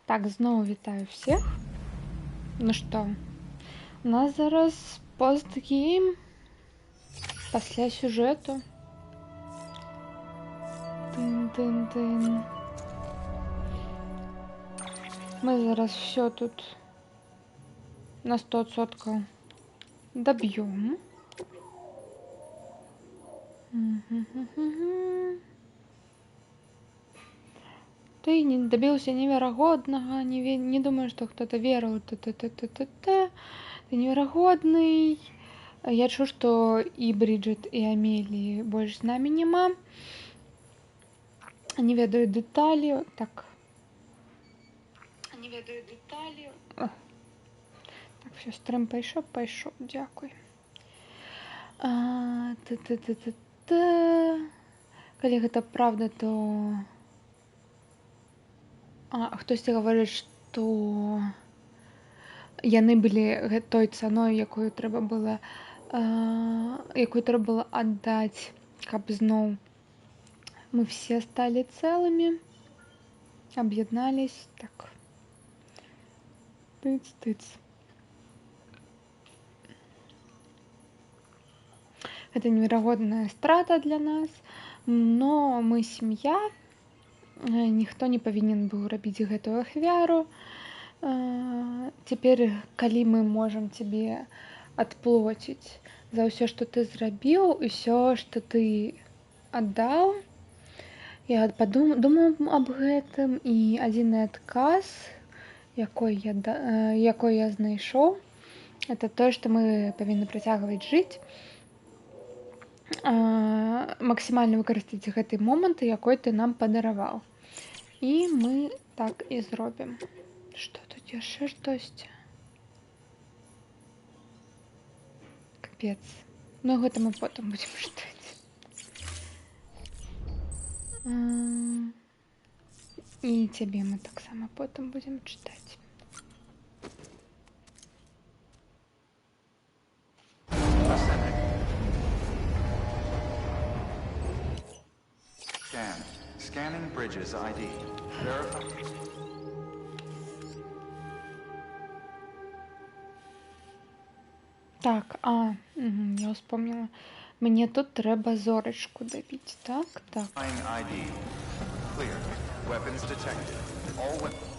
Так, знову вітаю всіх. Ну що, у нас зараз постгейм після сюжету. Тин-тин-тин. Ми зараз все тут на 100% доб'ємо. Ты не добился невероятного, не думаю, что кто-то верил. Ты невероятный. Я чую, что и Бриджит, и Амелии больше с нами нема. Не ведаю деталі. Так. Не ведаю деталі. Так, все, стрим пайшов. Дякую. Калі гэта правда, то... Хтосьці гаворыць, што яны былі той цаной, якую трэба было аддаць, каб зноў мы все стали целыми, объединались. Так. Тыц. Это невероятная страта для нас, но мы семья, ніхто не павінен быў рабіць гэтую ахвяру. Цяпер, калі мы можам цябе адплоціць за ўсё, што ты зрабіў, усё, што ты аддаў, я думаю аб гэтым, і адзіны адказ, якой я знайшоў, это тое, што мы павінны працягваць жыць, максімальна выкарыстаць гэты момант, якой ты нам падараваў. І мы так і зробім. Што тут яшчэ штосьці? Капец. Ну, гэта мы потым будзем чытаць. І цябе мы таксама потым будзем чытаць. Scanning Bridges ID. Verify. Так, я вспомнила. Мне тут трэба зорочку добить. Так. ID. Clear. Weapons detected. All weapons.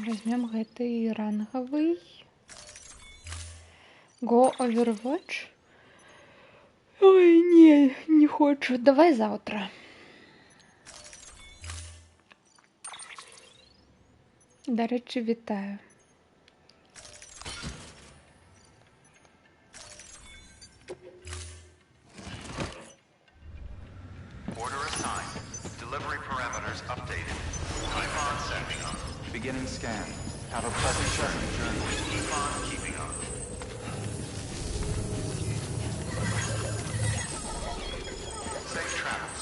Возьмем гэты ранговый. Go Overwatch. Ой, не хочу. Давай завтра. До речі, вітаю. Order assigned. Delivery parameters updated. Keep on keeping up. Beginning scan. Have a pleasant journey. Keep on keeping up. Safe travels.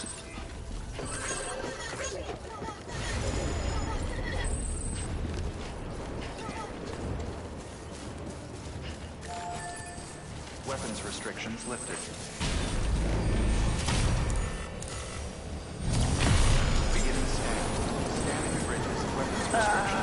Weapons restrictions lifted. Beginning scan. Scanning bridges. Weapons restrictions lifted.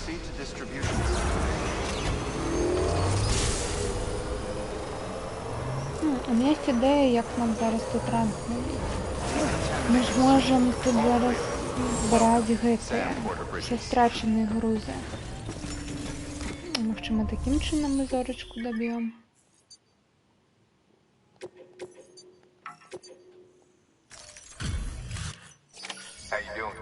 Proceed to distribution center. У мене є ідея, як нам зараз тут ранкнути. Ми ж можемо тут зараз брати гети, всі страчені грузи. Можемо таким чином ми зорочку доб'ємо. How you doing?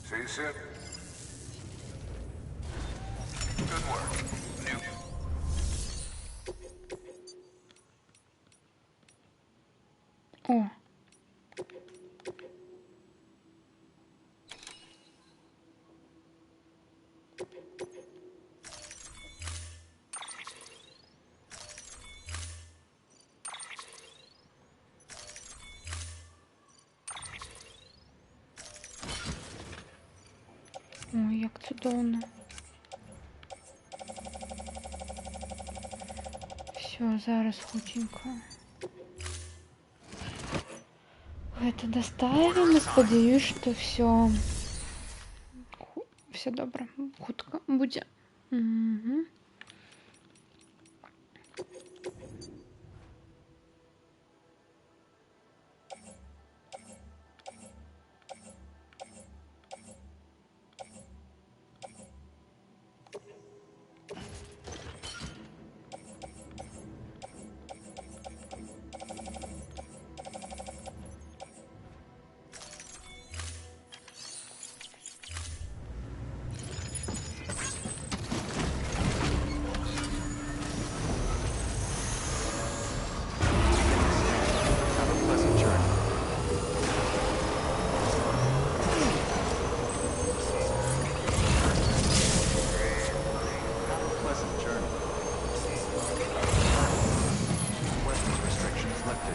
See you soon. Good work. New. О. Ой, як чудовно. Все, зараз хутенько. Это доставим и сподіваюсь, что все добре. Хутко буде. Угу. Have a pleasant journey. Have a pleasant journey. Weapons restrictions lifted.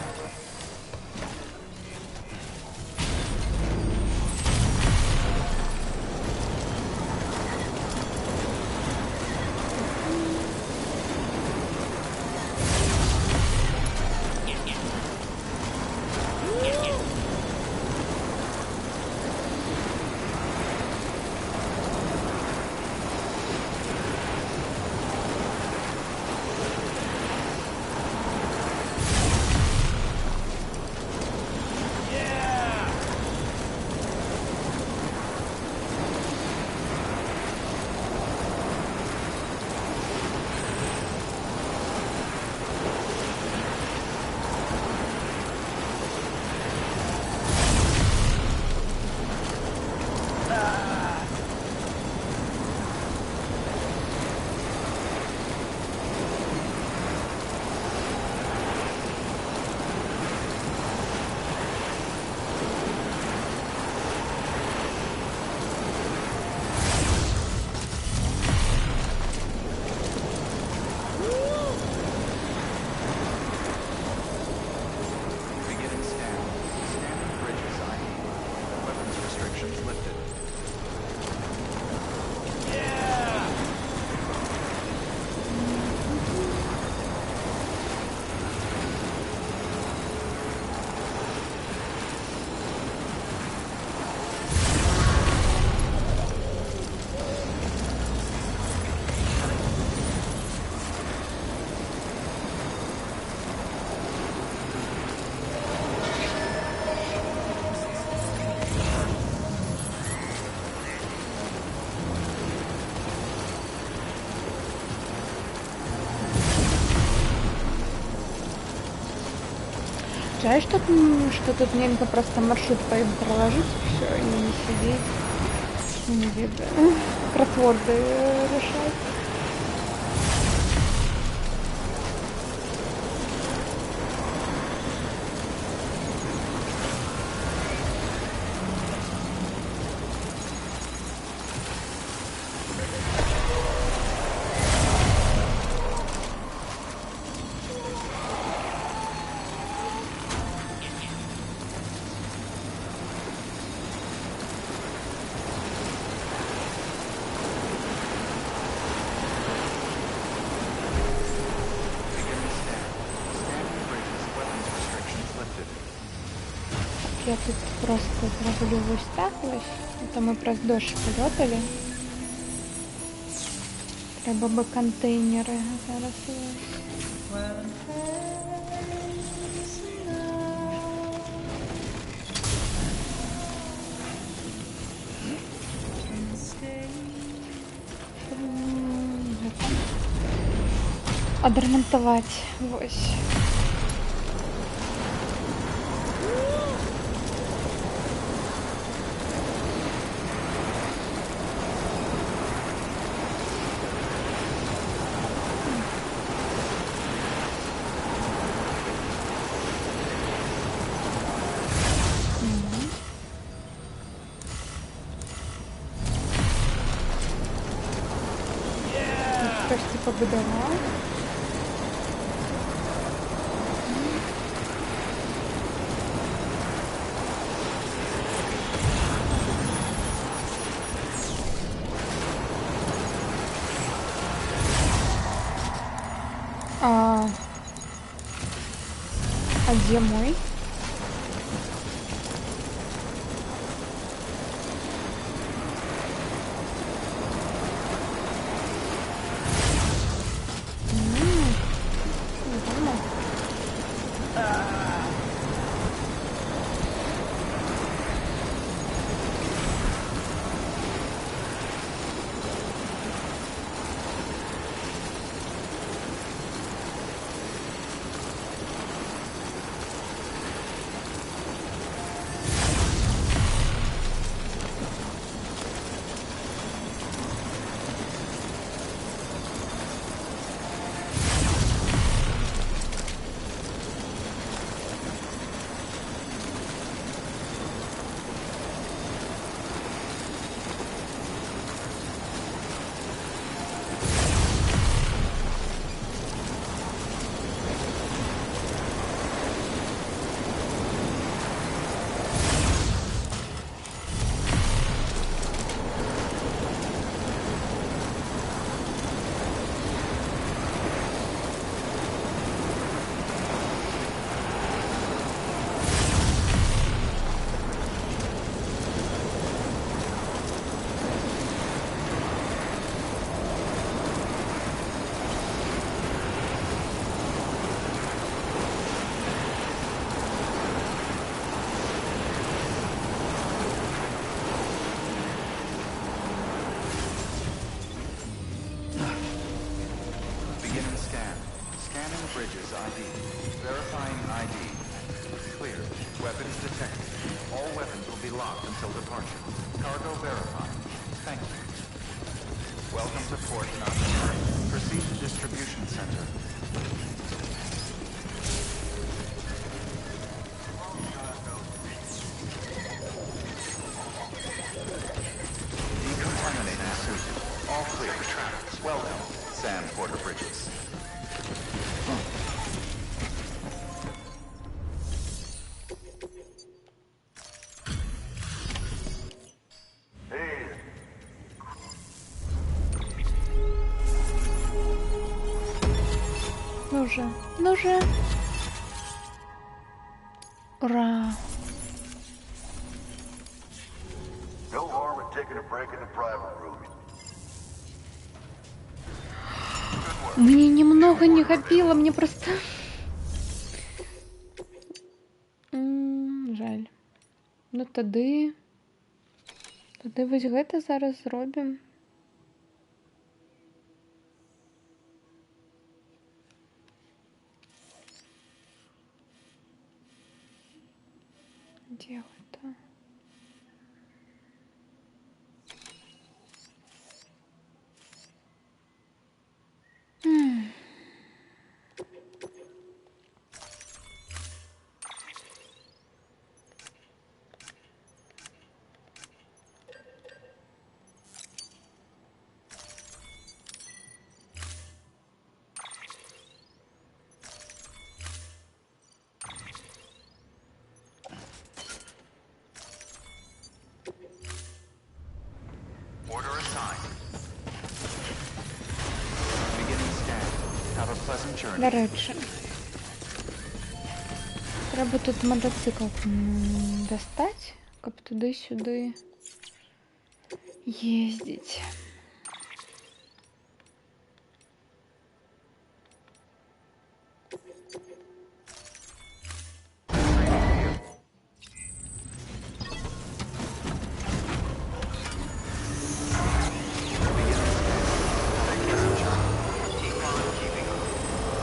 Beginning scan. Standard bridges ID. Weapons restrictions lifted. Жаль, что тут нельзя просто маршрут по им проложить, все, и не сидеть, не видно, кроссворды решать. я тут просто зроблю ось так ось. То ми просто дощ польотали. Треба би контейнери зараз ось. Одремонтувати ось. Хтось типу побудував. А где мой? Bridges ID. Verifying ID. Clear. Weapons detected. All weapons will be locked until departure. Cargo verified. Thank you. Welcome to Port Knox. Proceed to distribution center. Decontaminating suit. All clear. Well done, Sam Porter Bridges. Ну же. Ура. No harm in taking a break in the private room. Мне немного не хапило, мне просто... Жаль. Ну тады вось гэта зараз зробім. Где это? Order assigned. Beginning scan. Have a pleasant journey. До речі. Трэба тут матацыкл дастаць, каб туды-сюды ездзіць.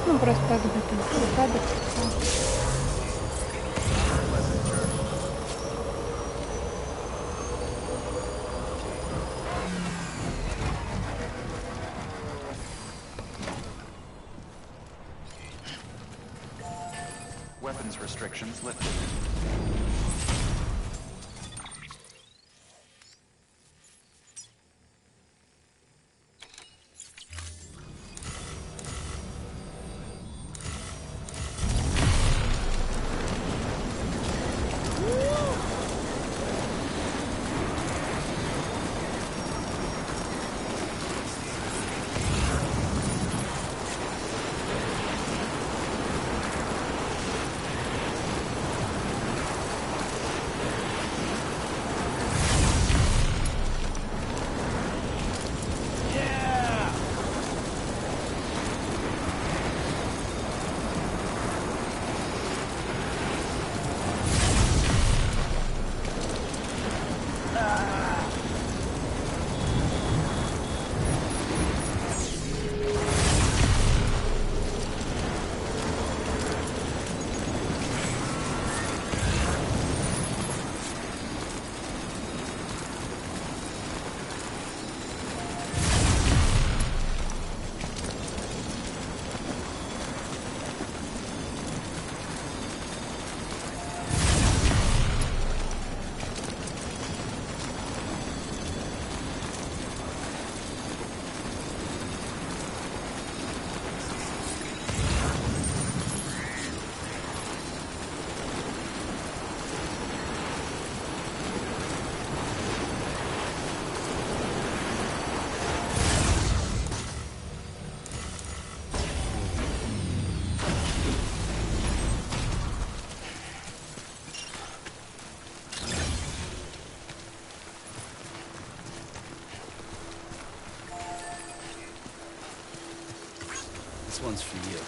Ну, просто так гэта выпадак. Weapons restrictions lifted. This one's for you.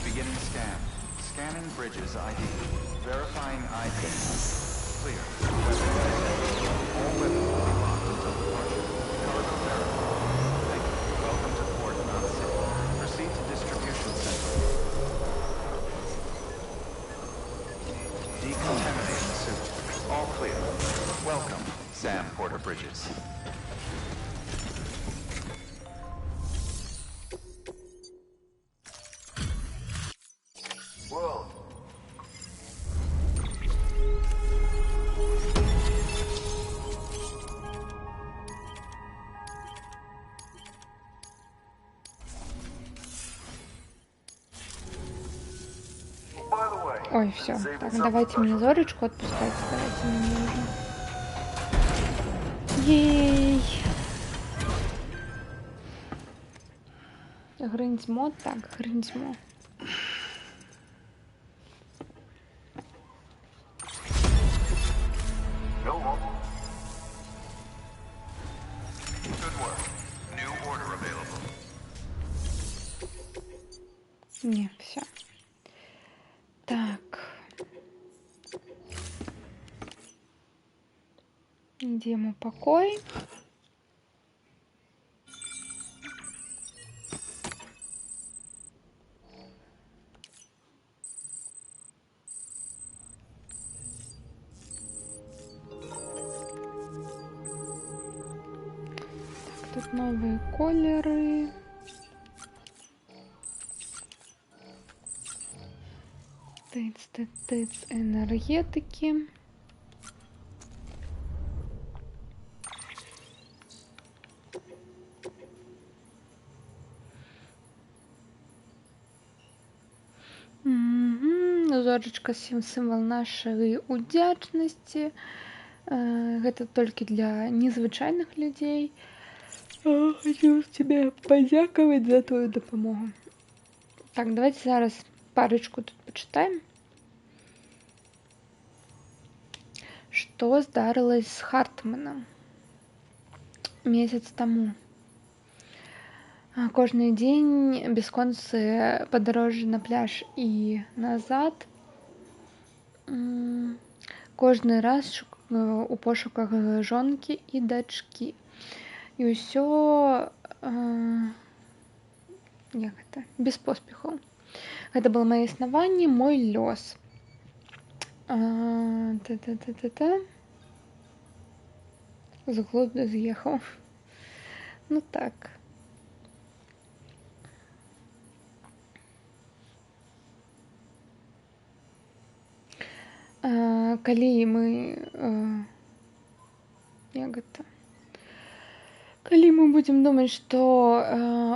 Beginning scan. Scanning bridges ID. Verifying ID. Clear. All weapons will be locked until departure. Cargo verified. Thank you. Welcome to Port Knot City. Proceed to distribution center. Decontaminate the suit. All clear. Welcome, Sam Porter Bridges. Well, by the way, Ой, все. Так, давайте мне Зоречку отпускать. Давайте мне уже. Ей. Гринзмо, так, Гринзмо. no more. Good work. New order available. Не, все. Так. Демо покой. Тут новые колеры. Тыц, энергетики. Зорочка сімвол нашай удзячнасці. Гэта толькі для незвычайных людзей. Хочу тебе подякаваць за твою дапамогу. Так, давайте зараз парочку тут почитаем. Что здарылось с Хартманом месяц таму? Кожны дзень бясконцыя падарожжы на пляж і назад. Кожны раз у пошуках жонкі і дачкі. і ўсё як гэта без поспехаў. Гэта было маё існаванне, мой лёс. Та-та-та-та-та. З глузду з'ехаў. Ну так. Калі мы як гэта? Калі мы будзем думаць, што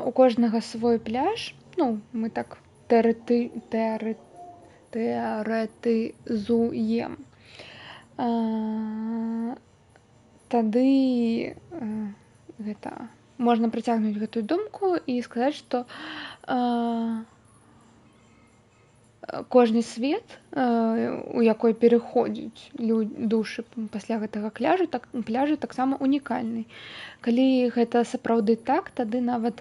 у кожнага свой пляж, ну, мы так тэарэтызуем, тады гэта можна працягнуць гэтую думку і сказаць, што кожны свет, у якой пераходзяць душы пасля гэтага пляжу таксама унікальны. Калі гэта сапраўды так, тады нават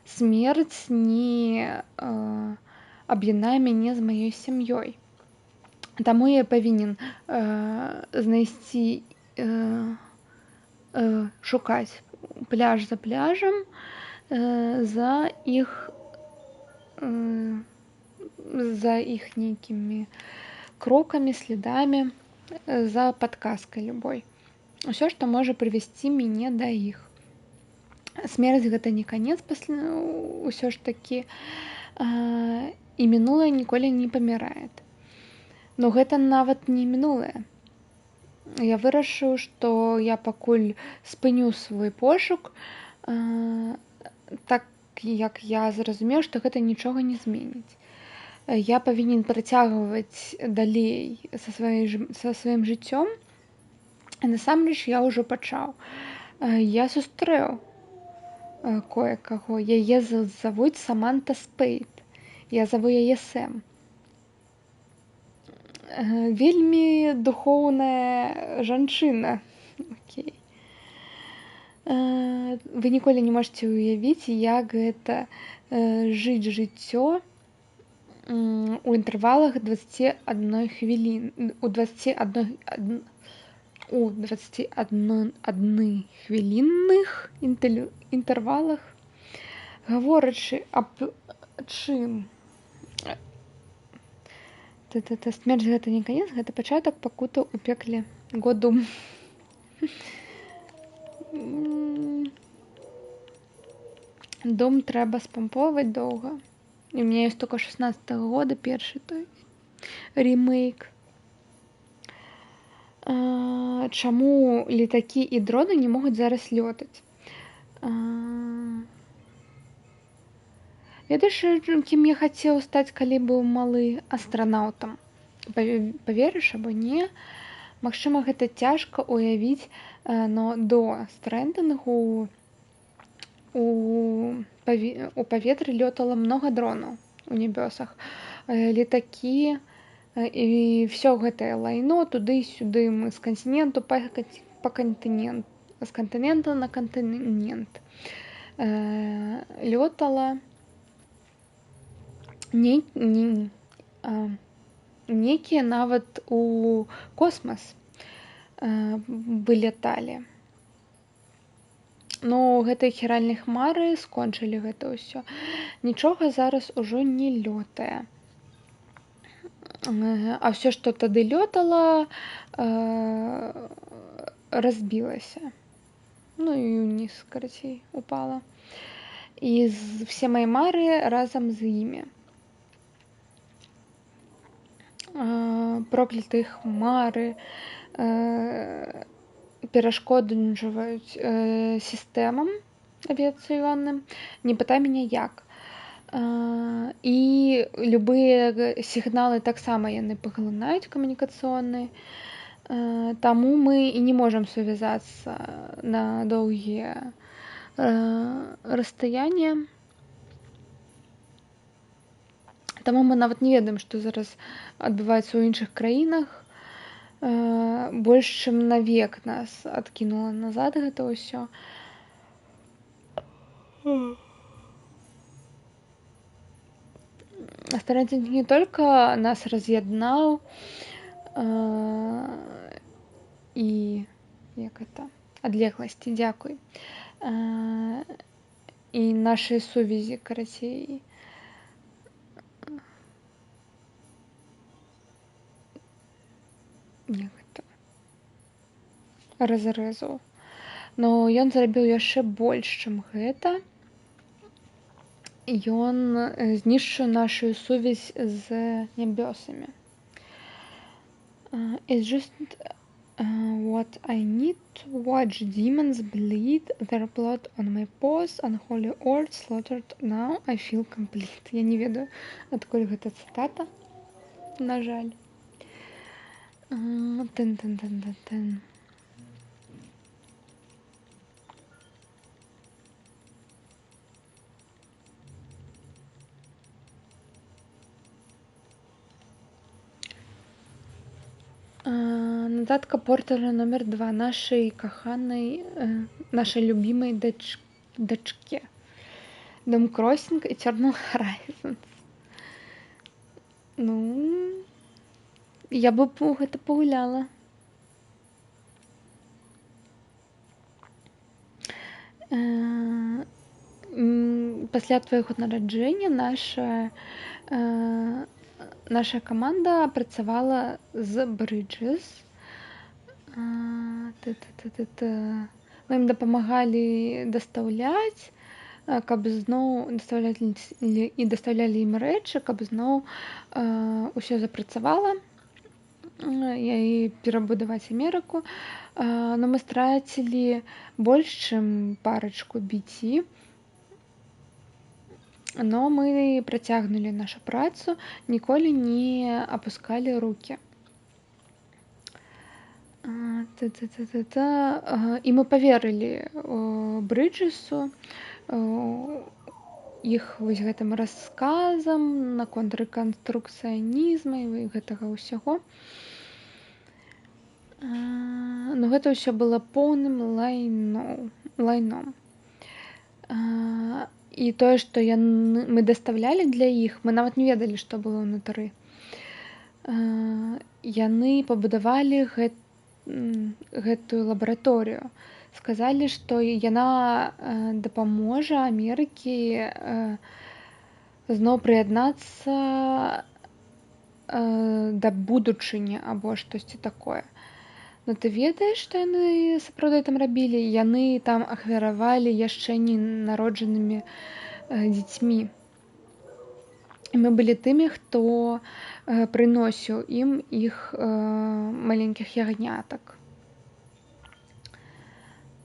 смерць не аб'яднае мяне з маёй сям'ёй. Таму я павінен знайсці, шукаць пляж за пляжам, за іх нейкімі крокамі, следамі, за падказкай любой. Усё, што можа прывесці мяне да іх. Смерць гэта не канец, усё ж такі, і мінулае ніколі не памірае. Но гэта нават не мінулае. Я вырашыў, што я пакуль спыню свой пошук, так як я зразумеў, што гэта нічога не зменіць. Я павінен працягваць далей са сваім жыццём. Насамрэч я ўжо пачаў. Я сустрэў кое-каго. Яе завуць Саманта Спейд. Я заву яе Сэм. Вельмі духоўная жанчына. Окей. Вы ніколі не можаце ўявіць, як гэта жыць жыццё у інтэрвалах 21 хвілін. У 21 хвілінных інтэрвалах, гаворачы аб чым? Смерць гэта не канец, гэта пачатак пакутаў у пекле году. Дом трэба спампоўваць доўга. І у меня есть только 16-го года першы той ремейк. Чаму летакі і дроны не могуць зараз лётаць? Ведаеш, кім я хацеў стаць, калі быў малы? Астранаўтам. Паверыш або не? Магчыма, гэта цяжка ўявіць, но до стрэндынгу у паветры лётала многа дронаў у нябёсах. Летакі і ўсё гэтае лайно туды-сюды мы з кантыненту па кантынент, з кантынента на кантынент лётала. Некія нават у космас выляталі. Но гэтыя хіральныя хмары скончылі гэта ўсё. Нічога зараз ужо не лётае. А ўсё, што тады лётала, разбілася. Ну і ўніз, карацей, упала. І все мае мары разам з імі. Проклятыя хмары перашкоджваюць сістэмам авіяцыйным. Не пытай мяне як. І любыя сігналы таксама яны паглынаюць камунікацыйныя. Таму мы і не можам сувязацца на доўгія расстаяння. Таму мы нават не ведаем, што зараз адбываецца ў іншых краінах. Больш чым на век нас адкінула назад гэта ўсё. Старанец не толькі нас раз'яднаў і як это адлегласці, дзякуй. І нашай сувязі, карацей. Як гэта? Разрэзаў. Но ён зрабіў яшчэ больш, чым гэта. Ён знішчыў нашу сувязь з нябёсамі. It's just what I need to watch demons bleed their blood on my paws, unholy earth slaughtered. Now I feel complete. Я не ведаю, адкуль гэта цытата. На жаль. Тын-тын-тын-тын-тын. Нотатка Портера номер 2 нашей каханай, нашей любимой дочке. Дом Кроссинг Eternal Horizons. Ну, я бы гэта пагуляла. Пасля твайго нараджэння наша каманда працавала з Bridges. Мы ім дапамагалі дастаўляць, каб зноў дастаўлялі ім рэчы, каб зноў усё запрацавала і перабудаваць Амерыку. Но мы страцілі больш, чым парачку BT. Но мы працягнулі нашу працу, ніколі не апускалі рукі. І мы паверылі Брыджесу, іх вось гэтым расказам наконт рэканструкцыянізма і гэтага ўсяго. Но гэта ўсё было поўным лайном. І тое, што мы дастаўлялі для іх, мы нават не ведалі, што было ўнутры. Яны пабудавалі гэтую лабараторыю. Сказалі, што яна дапаможа Амерыкі зноў прыяднацца да будучыні або штосьці такое. Ну ты ведаеш, што яны сапраўды там рабілі? Яны там ахвяравалі яшчэ не народжанымі дзецьмі. І мы былі тымі, хто прыносіў ім іх маленькіх ягнятак.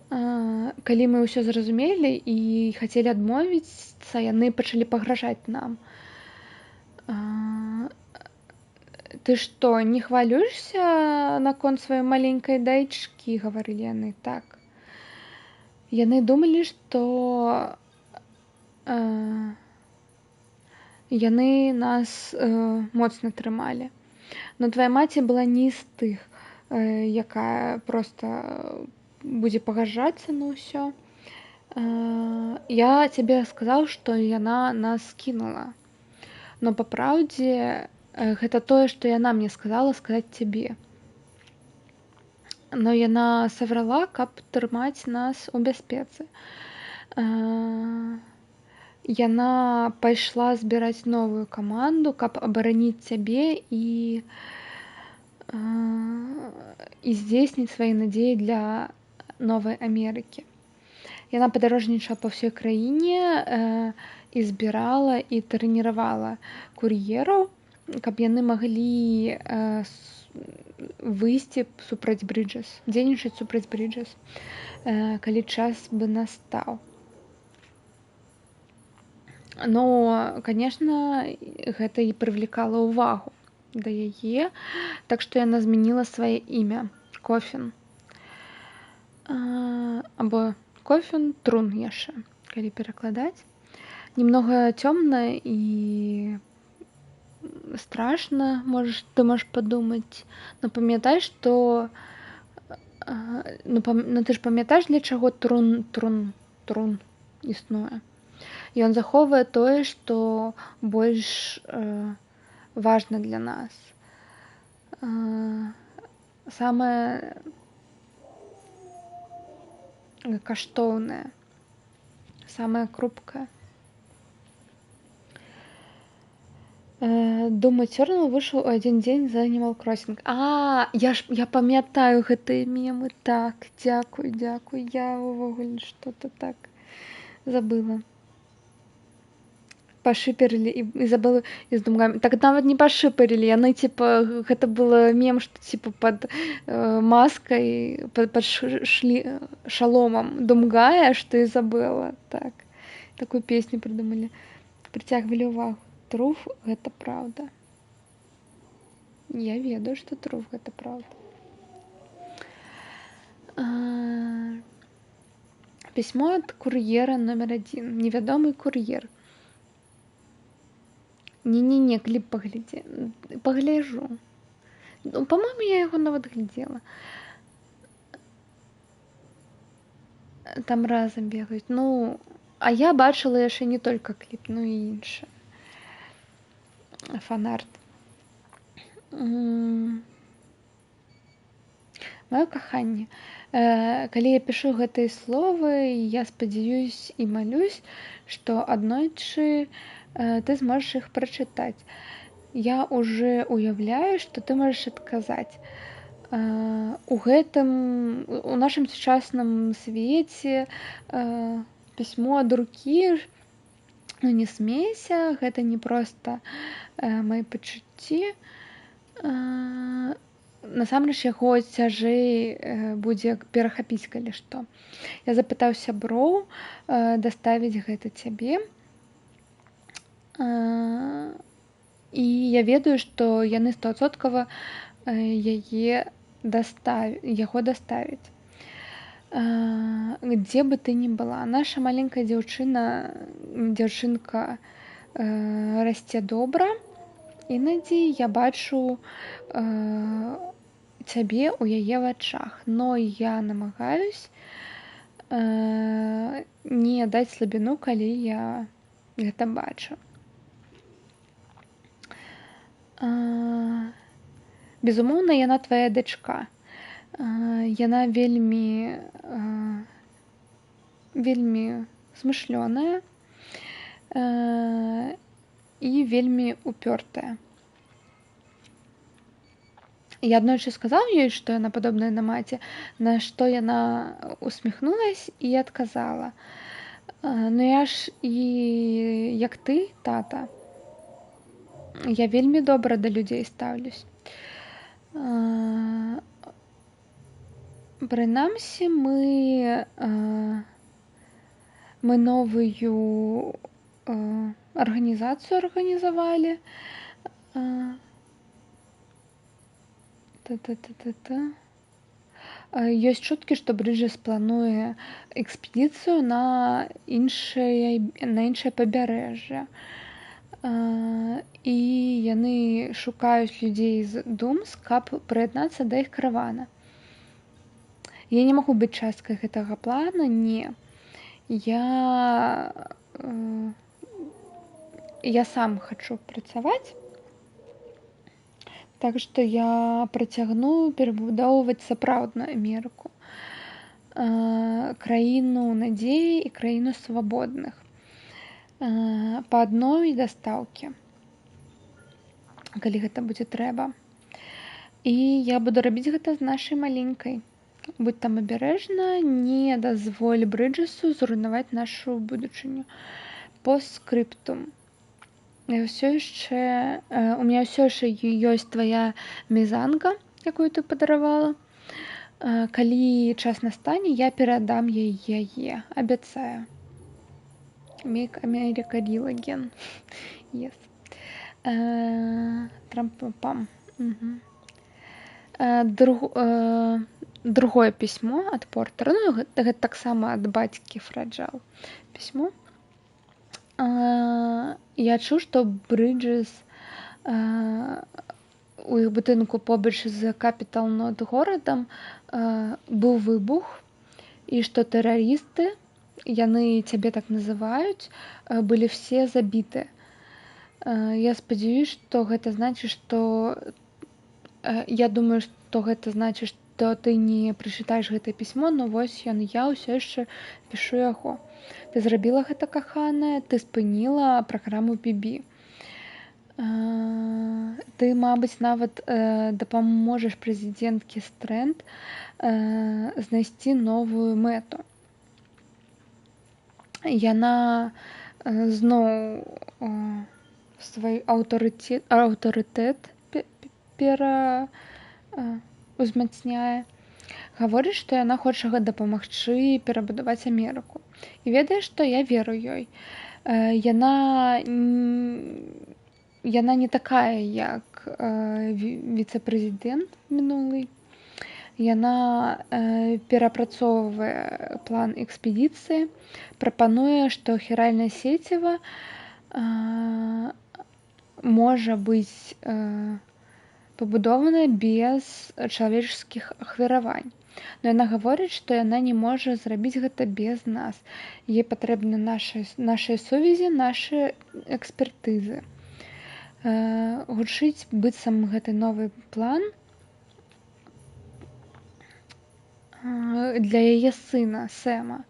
Калі мы ўсё зразумелі і хацелі адмовіцца, яны пачалі пагражаць нам. Ты што, не хвалюешся наконт сваёй маленькай дачкі? Гаварылі яны так. Яны думалі, што яны нас моцна трымалі. Но твая маці была не з тых, якая проста будзе пагаджацца на ўсё. Я цябе сказаў, што яна нас скінула. Но па праўдзе гэта тое, што яна мне сказала сказаць цябе. Но яна саврала, каб трымаць нас у бяспецы. Яна пайшла збіраць новую каманду, каб абараніць цябе і здзейсніць свае надзеі для новай Амерыкі. Яна падарожнічала па ўсёй краіне і збірала і трэніравала кур'ераў, каб яны маглі выйсці супраць Bridges, дзейнічаць супраць Bridges, калі час бы настаў. Но, конечно, гэта і прывлекала ўвагу да яе, так што яна змяніла сваё імя Кофін. Або Кофін Трун яшчэ, калі перакладаць. Немного цёмна і страшно, ты можешь подумать. Но памятай, што ты ж памятаеш, для чаго трун існуе. Ён захоўвае тое, што больш важна для нас. каштоўнае, самае крупкае. Doom Eternal выйшаў у адзін дзень за Animal Crossing. Я памятаю гэтыя мемы. Так, дзякуй. Я ўвогуле што-то так забыла. Пашыперілі і забыла і з думкамі. Так нават не пашыперілі. Яны, гэта было мем, што, пад маскай, пад шаломам Думгая, што Ізабела. Так. Такую песню придумалі. Прыцягвалі ўвагу. Труф — гэта праўда. Я ведаю, што труф — гэта праўда. Пісьмо ад кур'ера номер 1. Невядомы кур'ер. Не, кліп паглядзі. Пагляджу. Па-мойму, я яго нават глядзела. Там разам бегаюць. А я бачыла яшчэ не толькі кліп, і іншае. Фанарт. Маё каханне. Калі я пішу гэтыя словы, я спадзяюсь і малюсь, што аднойчы ты зможаш іх прачытаць. Я ўжо уяўляю, што ты можаш адказаць. У нашым сучасным свеце пісьмо ад рукі, не смейся, гэта не проста мои пачуцці. Насамрэч яго цяжэй будзе перахапіць, калі што. Я запытаў сяброў даставіць гэта цябе. І я ведаю, што яны 100% яго даставяць. Дзе бы ты ні была. Наша маленькая дзяўчынка расце добра. Інадзі я бачу цябе ў яе вачах. Но я намагаюсь не даць слабіну, калі я гэта бачу. Безумоўна, яна твая дачка. Яна вельмі смышлёная і вельмі упёртая. Я аднойчы сказаў ёй, што яна падобная на маці, на што яна усміхнулась і адказала: я ж і як ты, тата. Я вельмі добра да людзей стаўлюсь. Прынамсі, мы новую арганізацыю арганізавалі. Ёсць чуткі, што Брыджэс плануе экспедыцыю на іншае пабярэжжа. І яны шукаюць людзей з Думс, каб прыяднацца да іх каравана. Я не магу быць часткай гэтага плана, не. Я сам хачу працаваць, так што я працягну перабудоўваць сапраўдную Амерыку, краіну надзеі і краіну свабодных, па адной дастаўкі, калі гэта будзе трэба. І я буду рабіць гэта з нашай маленькай. Будь там абережна, не дазволь Брыджэсу зруйнаваць нашу будучыню. Постскрыптум. У меня все яшчэ ёсць твоя мезанга, якую ты падаравала. Калі час настане, я перадам ей яе. Абяцаю. Make America Real Again. Yes. Трам-пам-пам. Другое пісьмо ад Портера. Гэта таксама ад бацькі Фраджал пісьмо. Я чуў, што Брыджэс у іх будынку побач з Capital Нот горадам быў выбух, і што тэрарысты, яны цябе так называюць, былі все забіты. Я спадзяюсь, што гэта значыць, што... Я думаю, што гэта значыць, што ты не прачытаеш гэтае пісьмо, но вось я ўсё яшчэ пішу яго. Ты зрабіла гэта, каханая, ты спыніла праграму BB. Ты, мабыць, нават дапаможаш прэзідэнткі Стрэнд знайсці новую мэту. Яна зноў свой аўтарытэт узмацняе. Гаворыць, што яна хоча дапамагчы перабудаваць Амерыку. І ведаеш, што я веру ёй. Яна не такая, як віцэ-прэзідэнт мінулы. Яна перапрацоўвае план экспедыцыі, прапануе, што хіральнае сеціва можа быць пабудована без чалавеческіх ахвяравань. Но яна гаворыць, што яна не можа зрабіць гэта без нас. Ёй патрэбны нашыя сувязі, нашы экспертызы. Гучыць быццам гэты новы план для яе сына Сэма,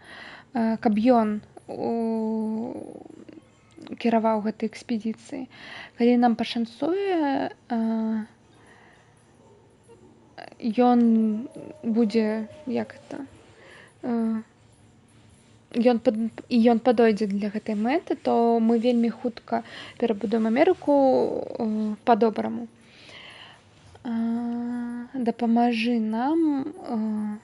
каб ён кіраваў гэтай экспедыцыяй. Калі нам пашанцуе, ён будзе, ён падойдзе для гэтай мэты, то мы вельмі хутка перабудуем Амерыку па-добраму. Дапамажы нам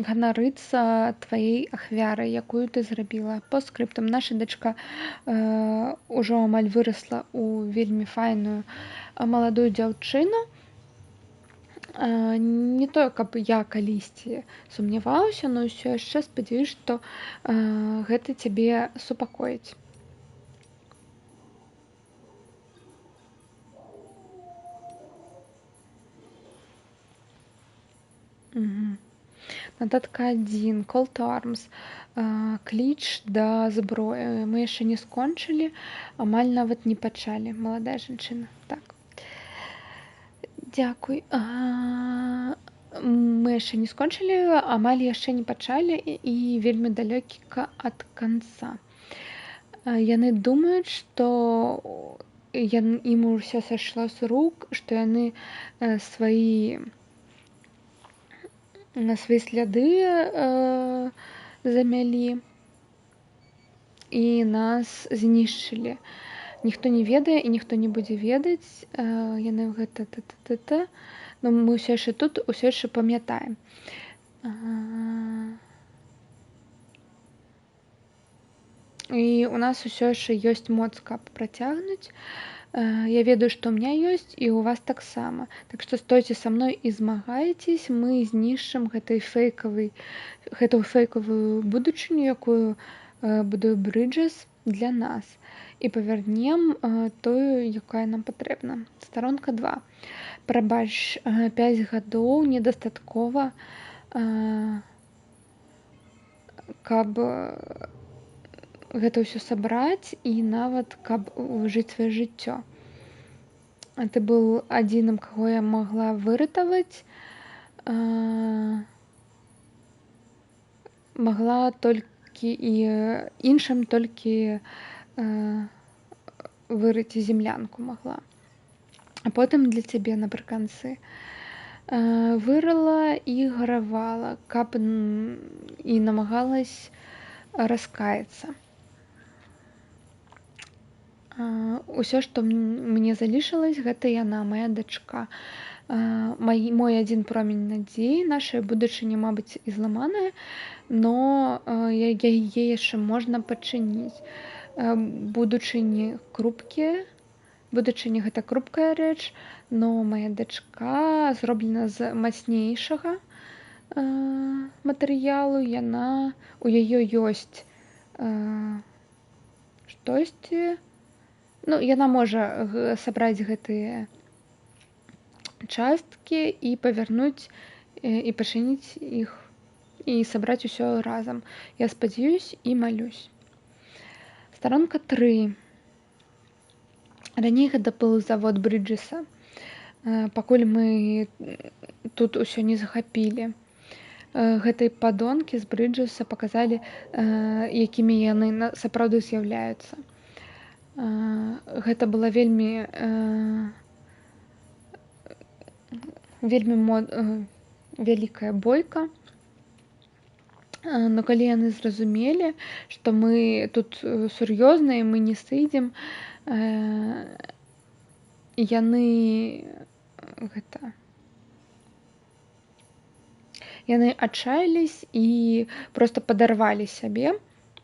ганарыцца тваей ахвярай, якую ты зрабіла. Постскрыптам, наша дачка ўжо амаль вырасла ў вельмі файную маладую дзяўчыну. Не тое, каб я калісьці сумняваўся, но ўсё яшчэ спадзяюсь, што гэта цябе супакоіць. Нататка 1. Call to arms. Кліч да зброі. Мы яшчэ не скончылі, амаль нават не пачалі. Маладая жанчына. Так. Дзякуй. Мы яшчэ не скончылі, амаль яшчэ не пачалі і вельмі далёка ад канца. Яны думаюць, што ім усё сайшло з рук, што яны свае сляды замялі і нас знішчылі. Ніхто не ведае і ніхто не будзе ведаць. Яны гэта. Но мы ўсё яшчэ тут, усё яшчэ памятаем. І у нас усё яшчэ ёсць моц, каб працягнуць. Я ведаю, што ў меня ёсць, і ў вас таксама. Так што стойце са мной і змагайцесь, мы знішчым гэтую фейкавую будучыню, якую будуе Bridges для нас, і павярнем тую, якая нам патрэбна. Старонка 2. Прабач, 5 гадоў недастаткова, каб гэта ўсё сабраць і нават каб жыць сваё жыццё. Ты быў адзіным, каго я магла выратаваць. Магла толькі і іншым толькі вырыць землянку магла. А потым для цябе напрыканцы вырыла і гаравала, каб і намагалась раскаяцца. Усё, што мне залішылась, гэта яна, моя дачка. Мой адзін промень надзеі, нашая будучыня, мабыць, і зламаная, но яе яшчэ можна пачыніць. Будучыні гэта крупкая рэч, но моя дачка зроблена з мацнейшага матэрыялу, у яе ёсць штосьці. Яна можа сабраць гэтыя часткі і павярнуць і пачыніць іх і сабраць усё разам. Я спадзяюсь і малюсь. Старонка 3. Раней гэта быў завод Брыджеса. пакуль мы тут усё не захапілі. Гэтай падонкі з Брыджэса паказалі, якімі яны сапраўды з'яўляюцца. Гэта была вельмі вялікая бойка. Но калі яны зразумелі, што мы тут сур'ёзныя, мы не сыдзем, яны адчаялись і проста падарвалі сябе,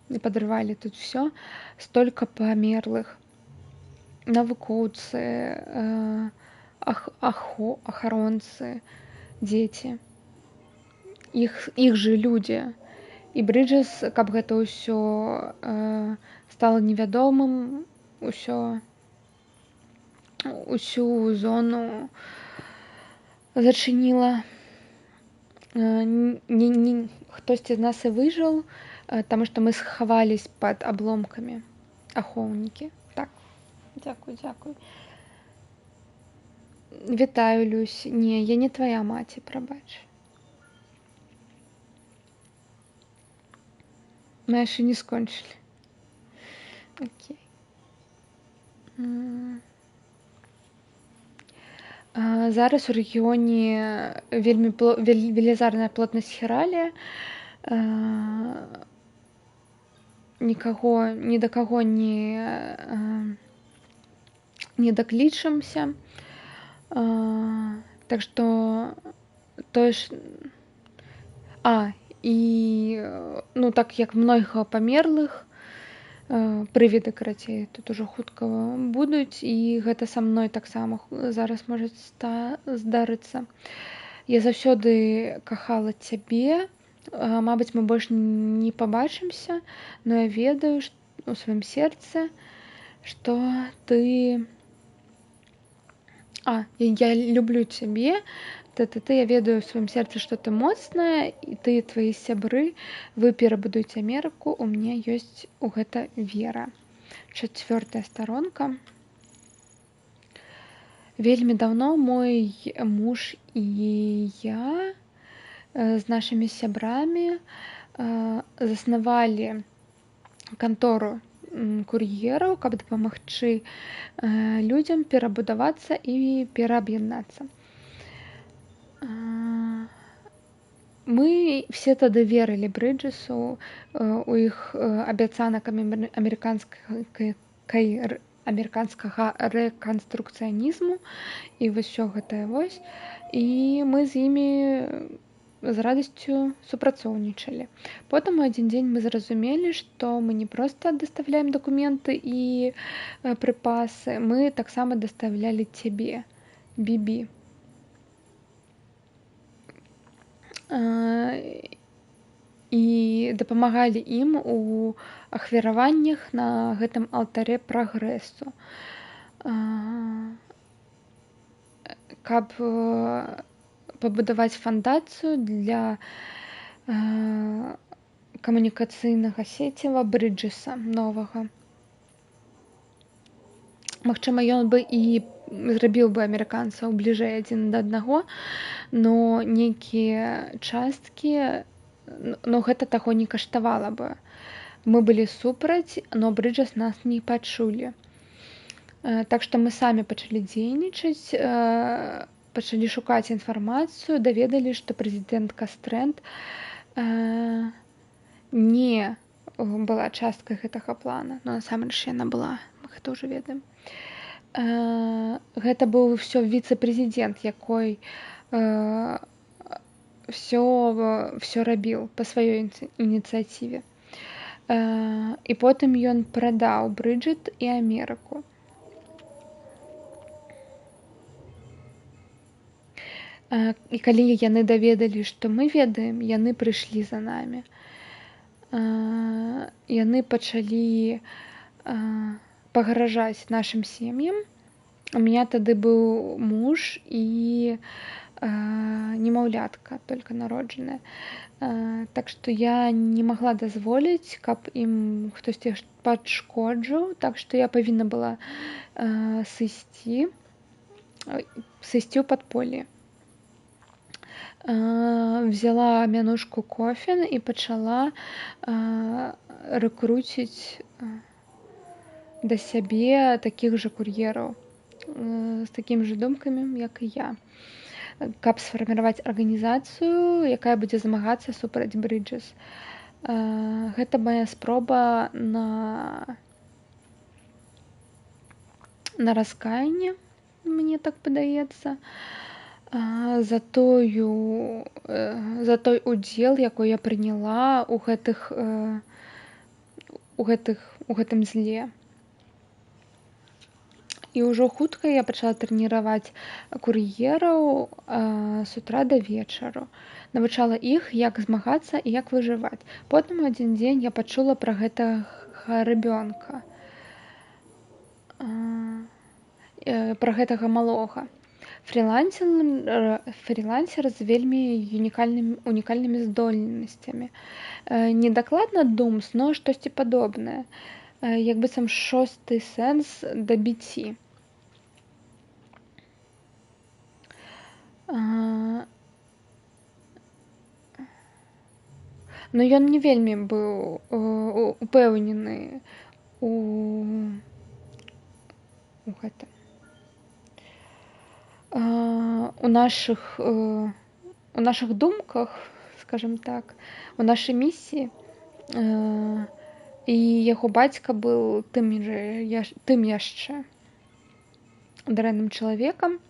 і падарвалі тут все, столькі памерлых. Навукоўцы, ахаронцы, дзеці, іх жы людзі. І Брыджэс, каб гэта ўсё стала невядомым, усю зону зачыніла. Хтосьці з нас і выжыў, таму што мы схавались пад абломкамі. Ахоўнікі. Так, дзякуй. Вітаю, Люсь. Не, я не твая маці, прабач. Мы яшчэ не скончылі. Окей. Зараз у рэгіёне вельмі велізарная плотнасць хіралія. Ні да каго не даклічымся. Так што тое ж... так як многіх памерлых, прывіды, карацей, тут ужо хутка будуць, і гэта са мной таксама зараз можа здарыцца. Я заўсёды кахала цябе, мабыць, мы больш не пабачымся, но я ведаю у сваім серцы, што ты... Я люблю цябе, я ведаю у сваім серцы, што ты моцная, і ты, твои сябры, вы перабудуеце Амерыку, у мяне ёсць у гэта вера. 4-я старонка. Вельмі даўно мой муж і я з нашымі сябрамі заснавалі кантору кур'ераў, каб дапамагчы людзям перабудавацца і перааб'яднацца. Мы все тады верылі Брыджэсу, у іх абяцанак амерыканскага рэканструкцыянізму і ўсё гэтае вось. І мы з імі з радасцю супрацоўнічалі. Потым у адзін дзень мы зразумелі, што мы не проста даставляем дакументы і прыпасы, мы таксама даставлялі цябе, Бібі. І дапамагалі ім у ахвяраваннях на гэтым алтарэ прагрэсу, каб пабудаваць фундацыю для камунікацыйнага сеціва Брыджэса новага. Магчыма, ён бы і зрабіў бы амерыканцаў бліжэй адзін да аднаго, но нейкія часткі, гэта таго не каштавала бы. Мы былі супраць, но Брыджэс нас не пачулі. Так што мы самі пачалі дзейнічаць, пачалі шукаць інфармацыю, даведалі, што прэзідэнтка Стрэнд не была часткай гэтага плана, но насамрэч яна была, мы гэта ўжо ведаем. Гэта быў усё віцэ-прэзідэнт, якой все рабіў па сваёй ініцыятыве. І потым ён прадаў Брыджэт і Амерыку. І калі яны даведалі, што мы ведаем, яны прыйшлі за намі. Яны пачалі пагражаць нашым сем'ям. У меня тады быў муж і немаўлятка, толькі народжаная. Так што я не магла дазволіць, каб ім хтосьці пашкоджыў, так што я павінна была сысці. сысці ў падполле. Взяла мянушку кофе і пачала рэкруціць да сябе такіх жа кур'ераў з такімі ж думкамі, як і я, каб сфарміраваць арганізацыю, якая будзе змагацца супраць Bridges. Гэта моя спроба на раскаянне, мне так падаецца, за той удзел, якой я прыняла у гэтым зле. І ўжо хутка я пачала трэніраваць кур'ераў з утра да вечару. Навучала іх, як змагацца і як выжываць. Потым адзін дзень я пачула пра гэтага рабёнка, пра гэтага малога. Фрілансер з вельмі унікальнымі здольнасцямі. Не дакладна думс, но штосьці падобнае. Як быццам шосты сэнс дабіці. Но ён не вельмі быў упэўнены у гэтым. У нашых думках, скажем так, у нашай місіі, і яго бацька быў тым яшчэ дрэнным чалавекам.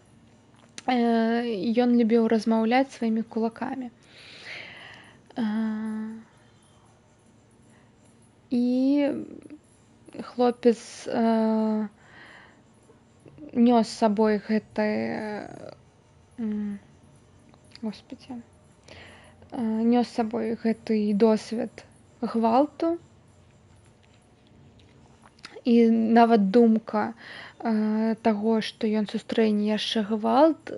Ён любіў размаўляць сваімі кулакамі. І хлопец нёс з сабой гэты досвед гвалту. І нават думка таго, што ён сустрэне яшчэ гвалт,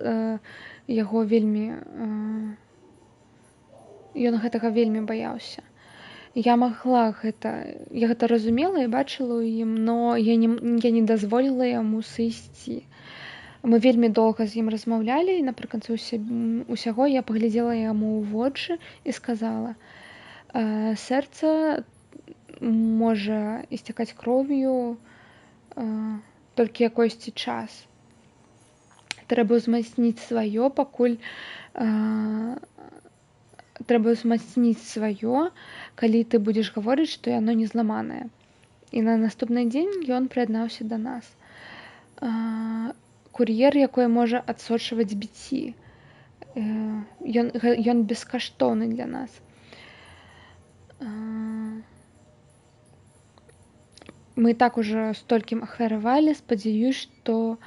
яго вельмі... Ён гэтага вельмі баяўся. Я гэта разумела і бачыла ў ім, но я не дазволіла яму сысці. Мы вельмі доўга з ім размаўлялі, і напрыканцы усяго я паглядзела яму ў вочы і сказала: сэрца можа ісцякаць кроўю толькі якойсьці час. Трэба ўзмацніць сваё, калі ты будзеш гаворыць, што яно не зламанае. І на наступны дзень ён прыяднаўся да нас. Кур'ер, якой можа адсочваць біці. Ён бескаштоўны для нас. Мы так ужо столькім ахвяравалі, спадзяюсь, што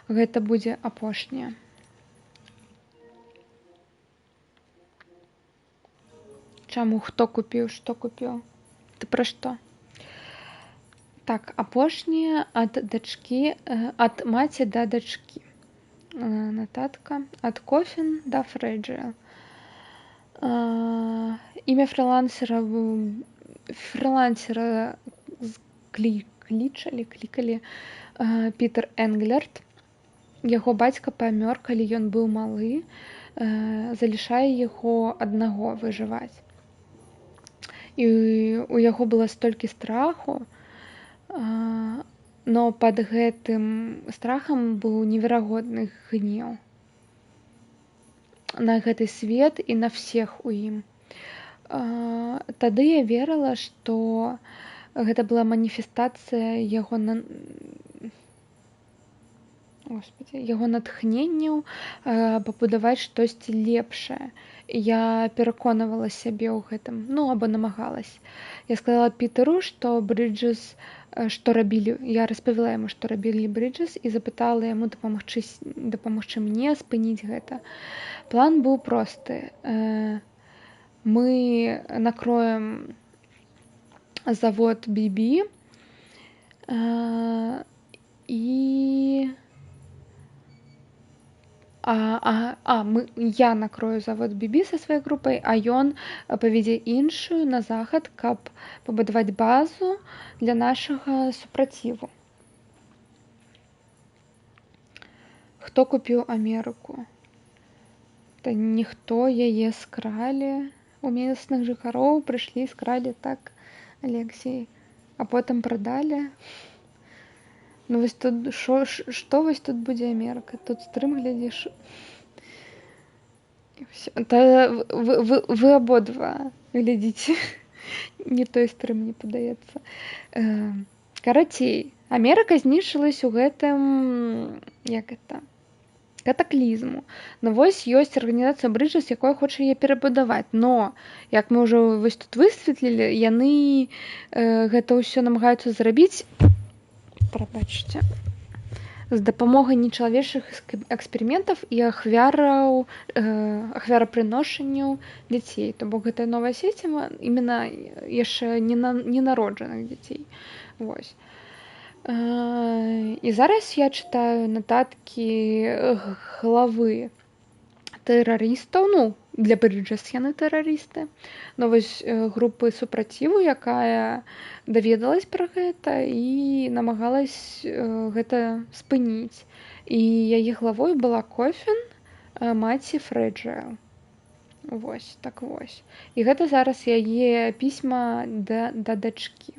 гэта будзе апошняе. Чаму? Хто купіў? Што купіў? Ты пра што? Так, апошняе ад маці да дачкі. Нататка. Ад Кофін да Фрэджыэл. Імя фрылансера клікалі Пітер Энглерт. Яго бацька памёр, калі ён быў малы, залішае яго аднаго выжываць. І у яго было столькі страху, но пад гэтым страхам быў неверагодны гнеў на гэты свет і на всех у ім. Тады я верыла, што гэта была маніфестацыя яго натхненняў пабудаваць штосьці лепшае. Я пераконавала сябе ў гэтым, або намагалась. Я сказала Пітеру, што Bridges, я распавяла яму, што рабілі Bridges, і запытала яму дапамагчы мне спыніць гэта. План быў просты. Мы накроем завод BB і... Я накрою завод BB са сваёй групай, а ён павядзе іншую на захад, каб пабудаваць базу для нашага супраціву. Хто купіў Амерыку? Та ніхто яе скралі. У месных жыхароў прыйшлі, скралі, так, Алексей. А потым прадалі. Ну вось тут, што вось тут будзе Амерыка? Тут стрым глядзіш. Вы абодва глядзіце. Не той стрым, мне падаецца. Карацей, Амерыка знішчылась у гэтым, як гэта, катаклізму. Ну вось ёсць арганізацыя Bridges, якая хоча яе перабудаваць. Но, як мы ўжо вось тут высветлілі, яны гэта ўсё намагаюцца зрабіць, прабачце, з дапамогай нечалавечых эксперыментаў і ахвярапрыношанняў дзяцей. То бок гэта новая сістэма іменно яшчэ ненароджаных дзяцей. Вось. І зараз я чытаю нататкі главы тэрарыстаў, ну, для Bridges яны тэрарысты, но вось групы супраціву, якая даведалась пра гэта і намагалась гэта спыніць. І яе главой была Кофін, маці Фрэджайл. Вось, так вось. І гэта зараз яе пісьма да дачкі.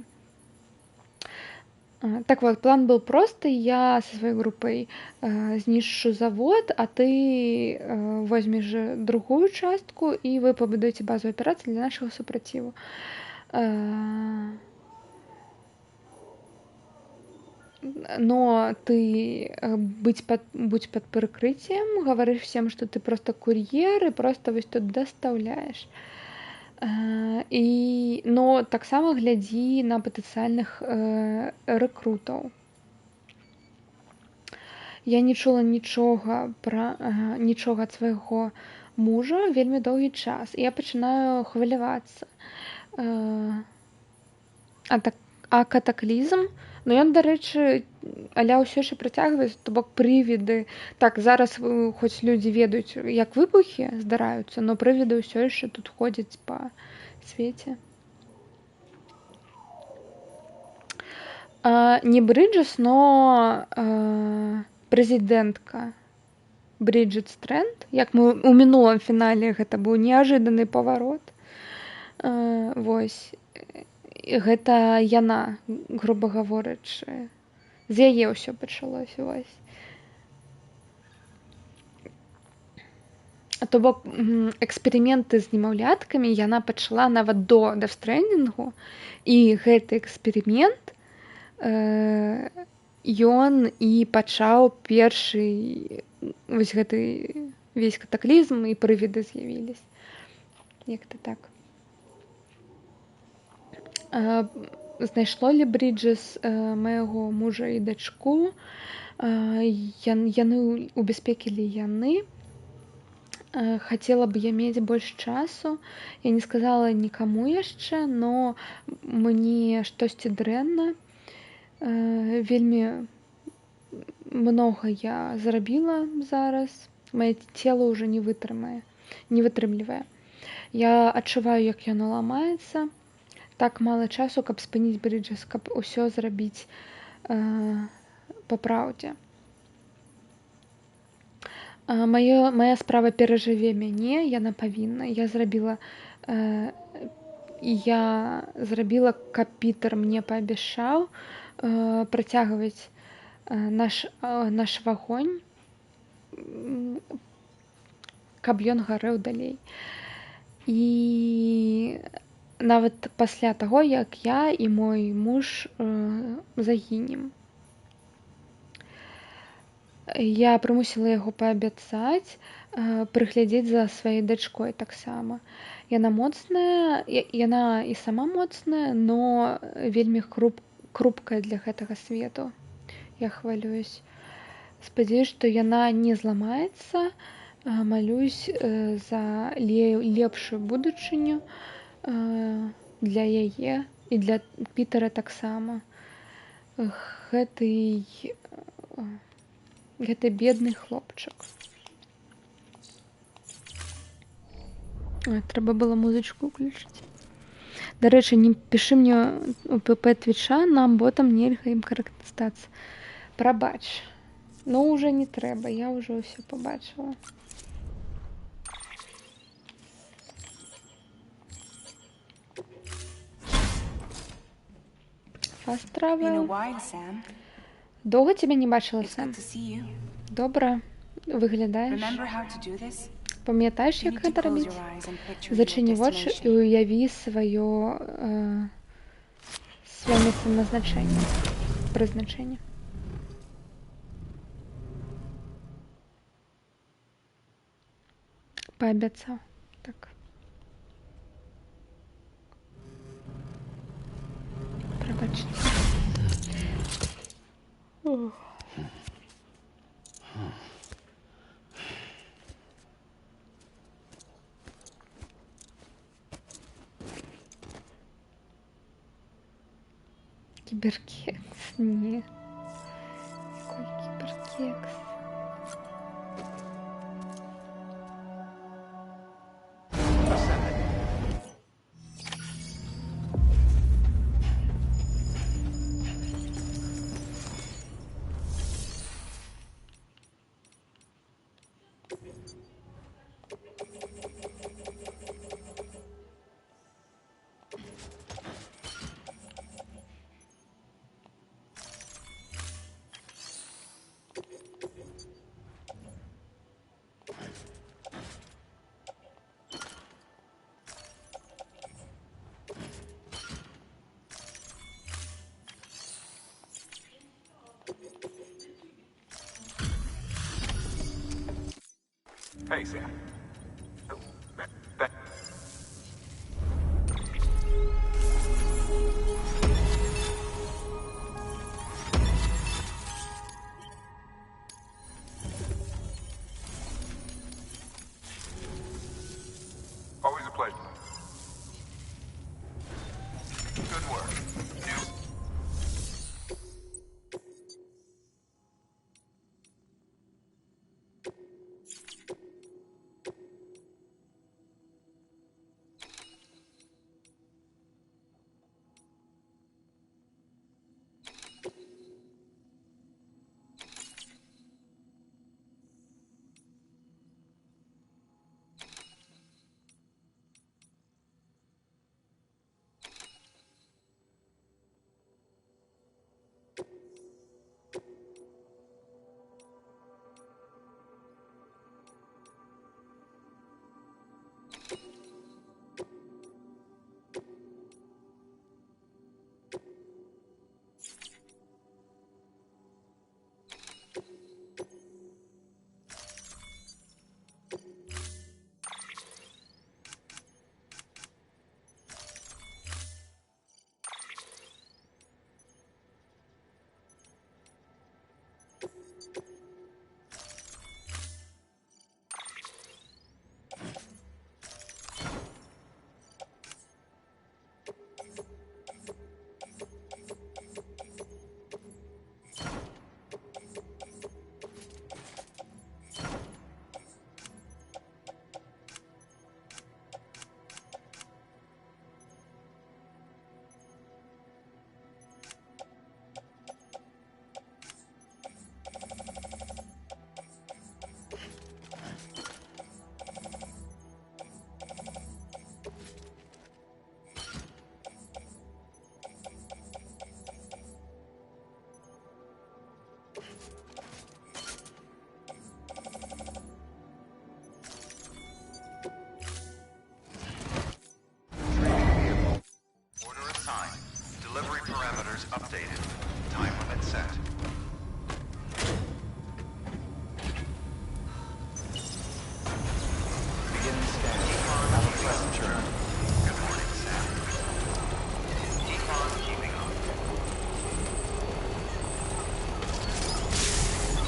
Так вот, план был простый. Я со своей группой знішчу завод, а ты возьмешь другую частку, и вы побудуете базу операций для нашего супротиву. Но ты будь под прикрытием, говоришь всем, что ты просто курьер, и просто вот тут доставляешь. Но таксама глядзі на патэнцыяльных рэкрутаў. Я не чула нічога ад свайго мужа вельмі доўгі час. Я пачынаю хвалявацца. А катаклізм, ну ён, дарэчы, аля ўсё яшчэ працягваецца, то бок прывіды. Так, зараз хоць людзі ведаюць, як выбухі здараюцца, но прывіды ўсё яшчэ тут ходзяць па свеце. Не Bridges, но прэзідэнтка Бриджит Стрэнд. Як мы у мінулым фінале, гэта быў неажыданы паварот. Вось. Гэта яна, груба гаворачы, з яе ўсё пачалося. Вось. То бок эксперыменты з немаўляткамі яна пачала нават до дэфстрэндінгу, і гэты эксперымент ён і пачаў першы вось гэты весь катаклізм, і прывіды з'явіліся. Як-то так. Знайшло ли Bridges майго мужа і дачку? Яны убяспекілі яны. Хацела б я мець больш часу. Я не сказала нікаму яшчэ, но мне штосьці дрэнна. Вельмі многа я зрабіла зараз. Маё цела ўжо не вытрымлівае. Я адчуваю, як яно ламаецца. Так мала часу, каб спыніць Bridges, каб усё зрабіць па праўдзе. Моя справа перажыве мяне, яна павінна. Я зрабіла, каб Пітер мне паабяцаў працягваць наш вагонь, каб ён гарэў далей. І нават пасля таго, як я і мой муж загінем. Я прымусіла яго паабяцаць прыглядзець за сваёй дачкой таксама. Яна моцная, яна і сама моцная, но вельмі хрупкая для гэтага свету. Я хвалююсь. Спадзяюсь, што яна не зламаецца. Малюсь за лепшую будучыню для яе і для Пітера таксама. Гэты бедны хлопчык. Трэба было музычку ўключыць. Дарэчы, не пішы мне у ПП Твіча, нам ботам нельга ім карэктавацца. Прабач. Ну, уже не треба, я уже все побачила. Fast Been a travel. while, Sam. Довго тебе не бачила, It's Сем? good to see you. Добре. Виглядаєш. Remember how to do this? Пам'ятаєш, You як need to це close робити? your eyes and picture your Зачини очі і destination. уяви своє місце назначення. Призначення. Пообіцяв. Так. Пробачте. Ух. Киберкекс? Ні. Який киберкекс? Hey, Sam. Always a pleasure. Good work. New. Updated. Time limit set. Beginning scan. Have a pleasant journey. Good morning, Sam. Keep on keeping on.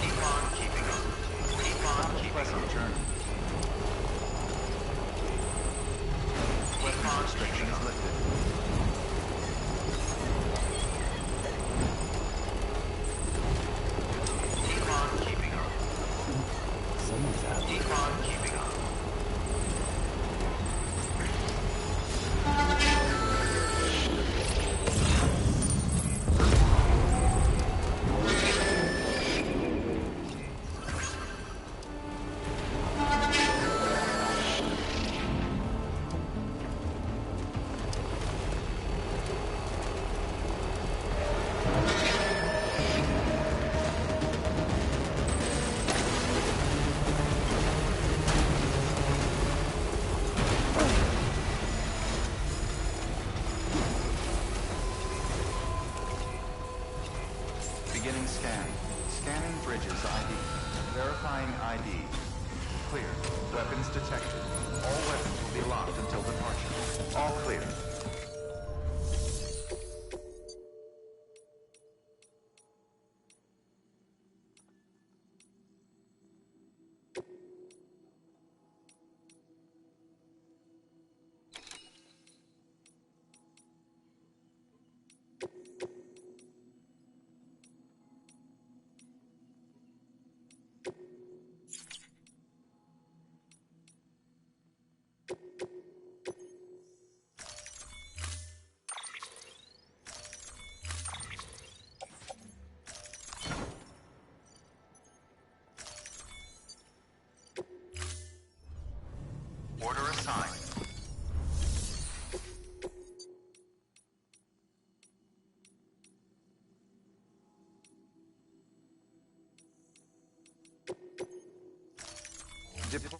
Keep on keeping on. Keep on keeping on. Journey. Weapon restriction is lifted. Keep on keeping on. clear. Weapons detected. All weapons will be locked until departure. All clear. Order assigned. Deploy.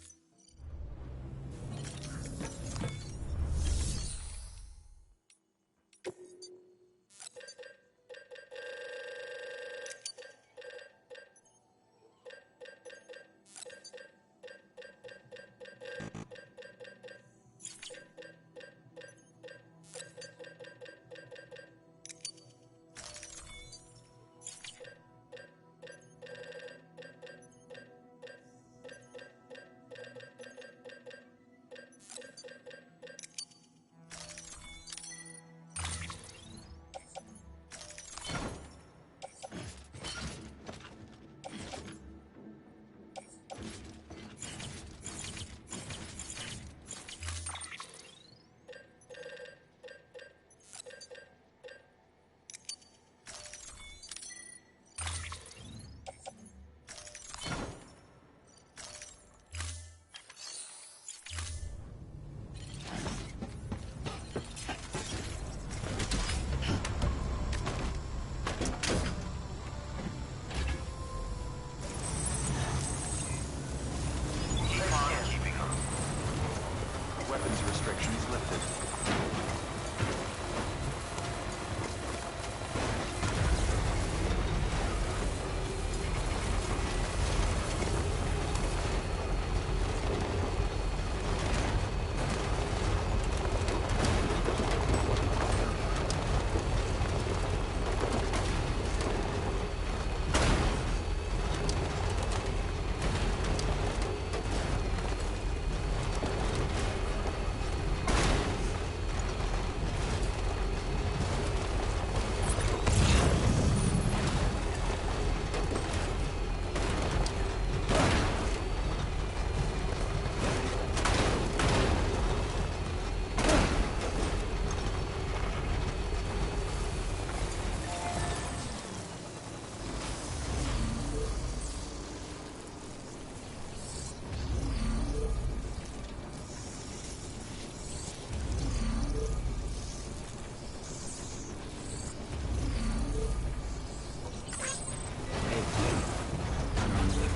Weapons restrictions lifted.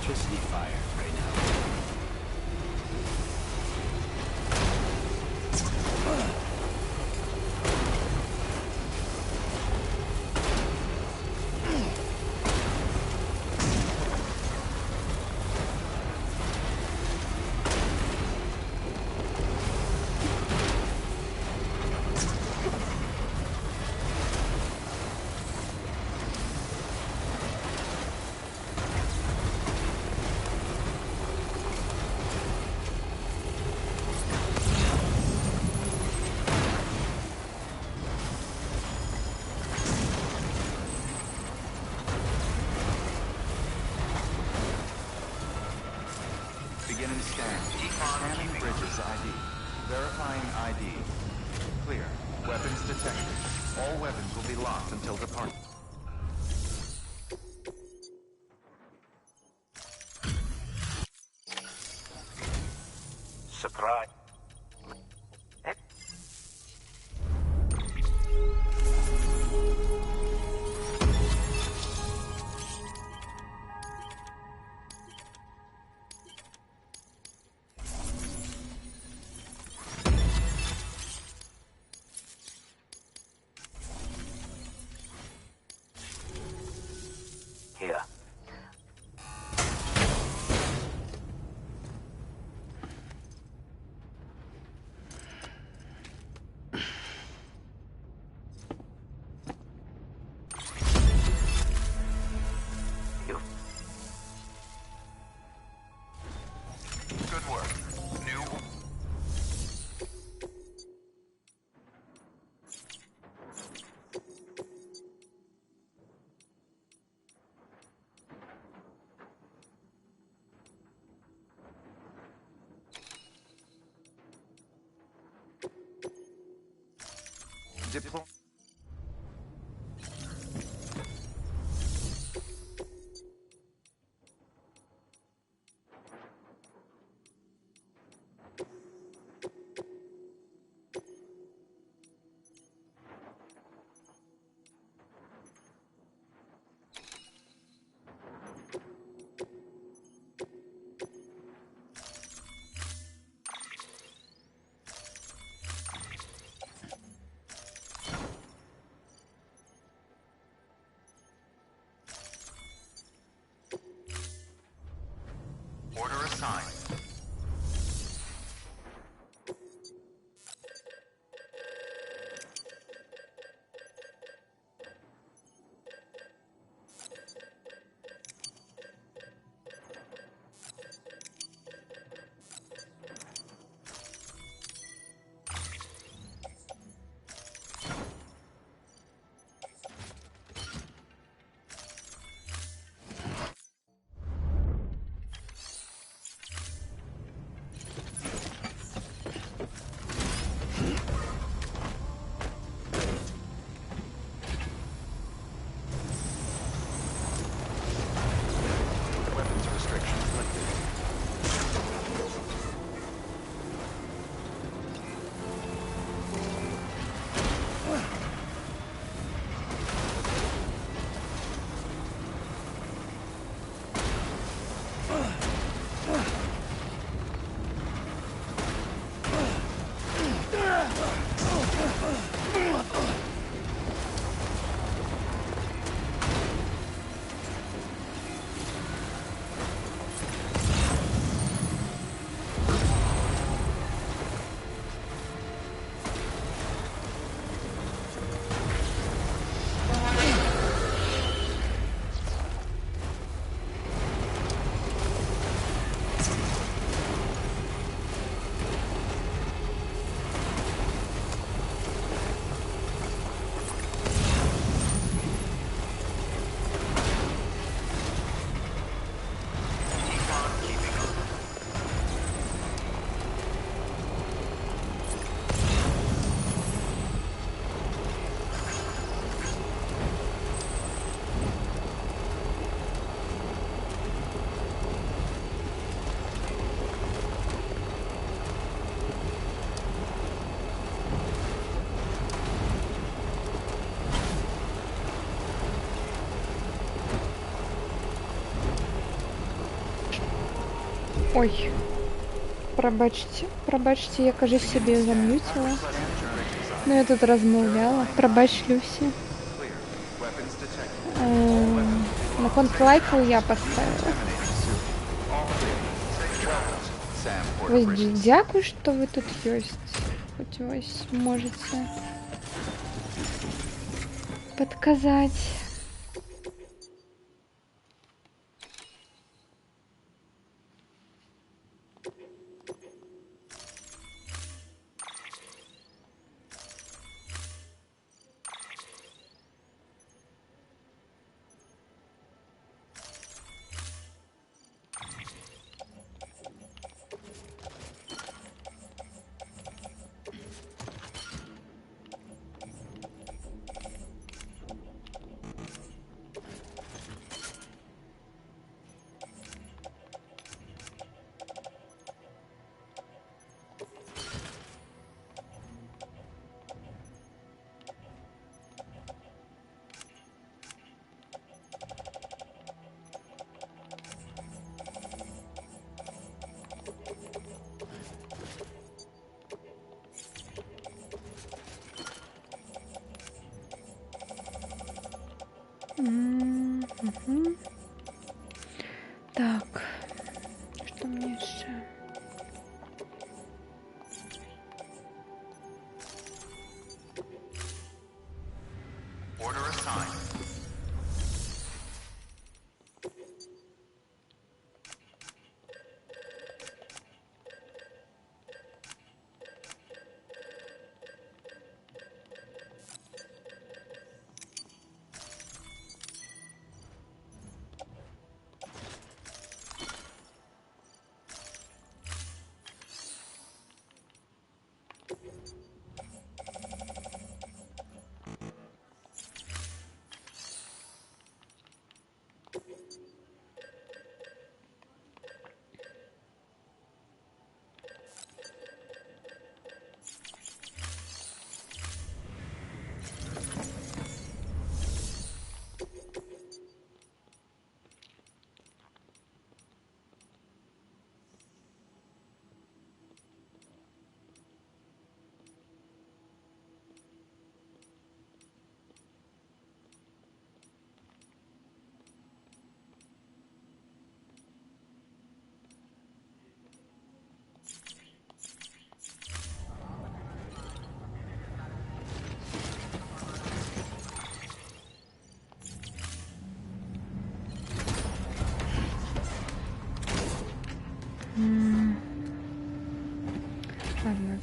Electricity fire right now. Beginning scan. Scanning bridges ID. Verifying ID. Clear. Weapons detected. All weapons will be locked until departure. Surprise. Here. work. New. Deploy. Order assigned. Weapons restrictions lifted. Decon keeping up. Ой. Пробачте, я, кажется, себе замьютила. Но я тут размовляла. Пробач, Люсі. Clear. Weapons detected. На контрлайку я поставила. Terminating soon. All clear. Sam, port Ось prisons. дякую, що ви тут єсть. Хоч ось можете подказать. Мгм. Так, что мне еще? Order assigned.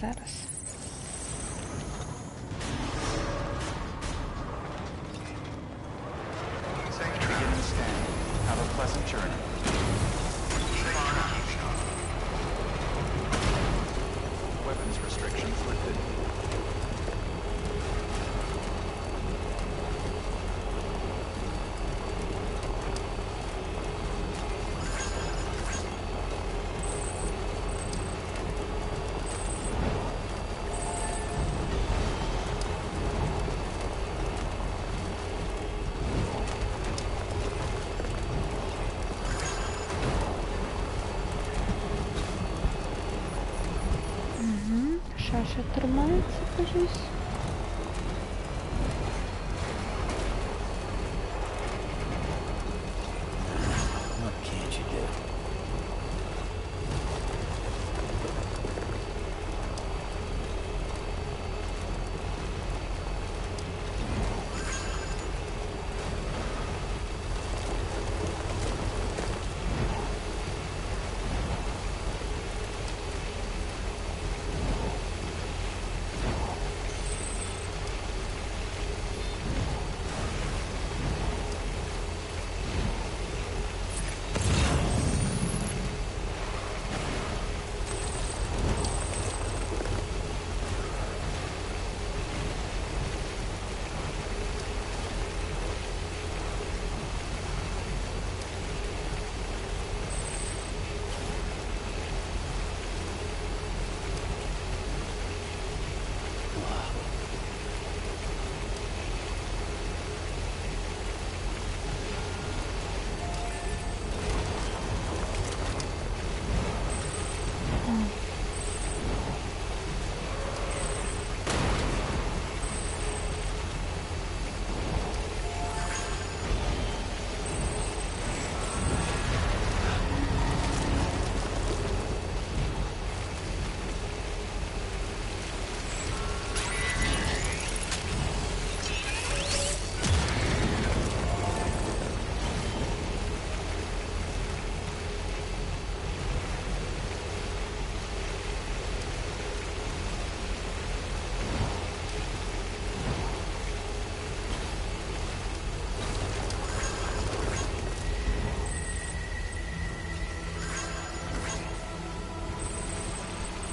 зараз. Beginning scan. Have a pleasant journey. Weapons restrictions lifted. Шаша тримається, кажись. What can't you do?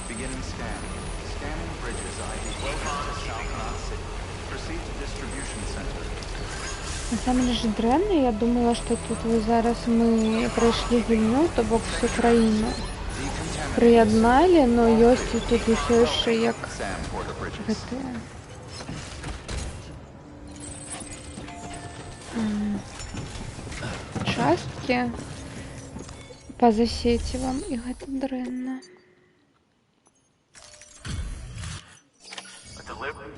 Beginning scan. Scanning bridges ID. Welcome to South Knot City. Proceed to distribution center. На самом деле древно, я думала, що тут ви зараз ми пройшли війну, то бок всю країну Decontaminate. приєднали, но ёсць тут усё ще як SAM Porter Bridges. гэтыя часткі па-за сецівам, і гэта дрэнна. A delivery.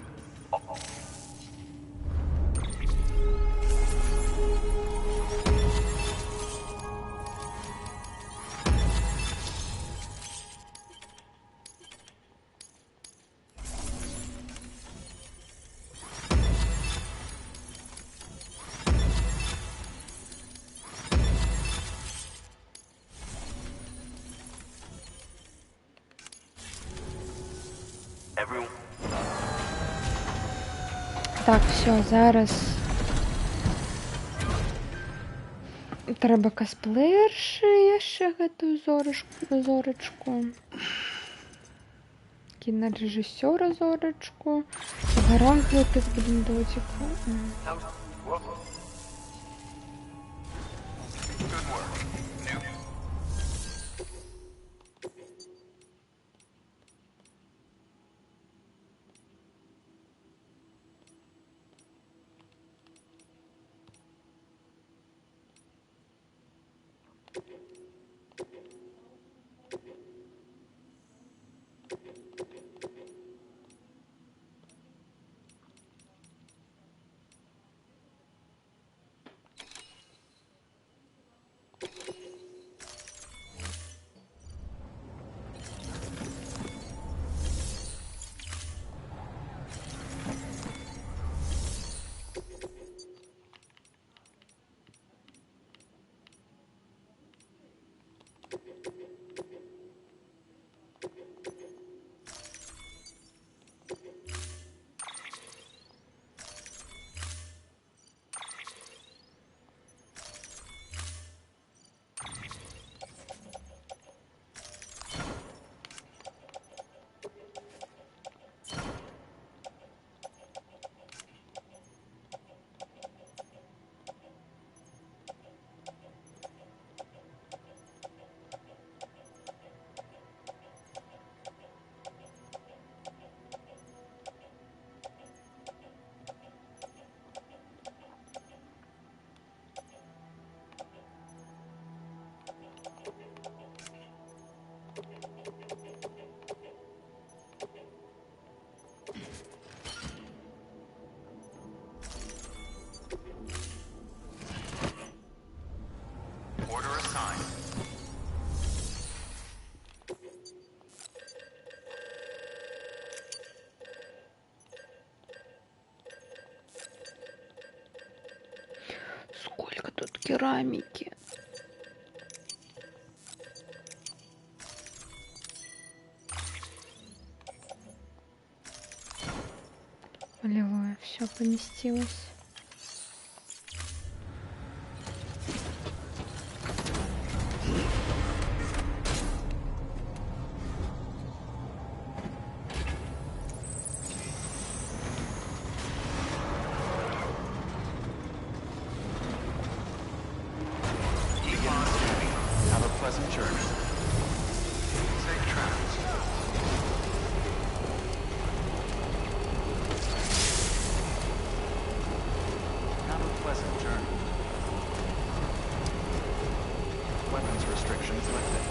Everyone. Так, все, зараз треба косплеєрши яшчэ гэтую зорачку. Кінарэжысёра зорачку. В гарах гэты з бліндотіку. Good work. New. керамики. Волевое, все поместилось. Have a pleasant journey. Safe travels. Have a pleasant journey. Weapons restrictions lifted.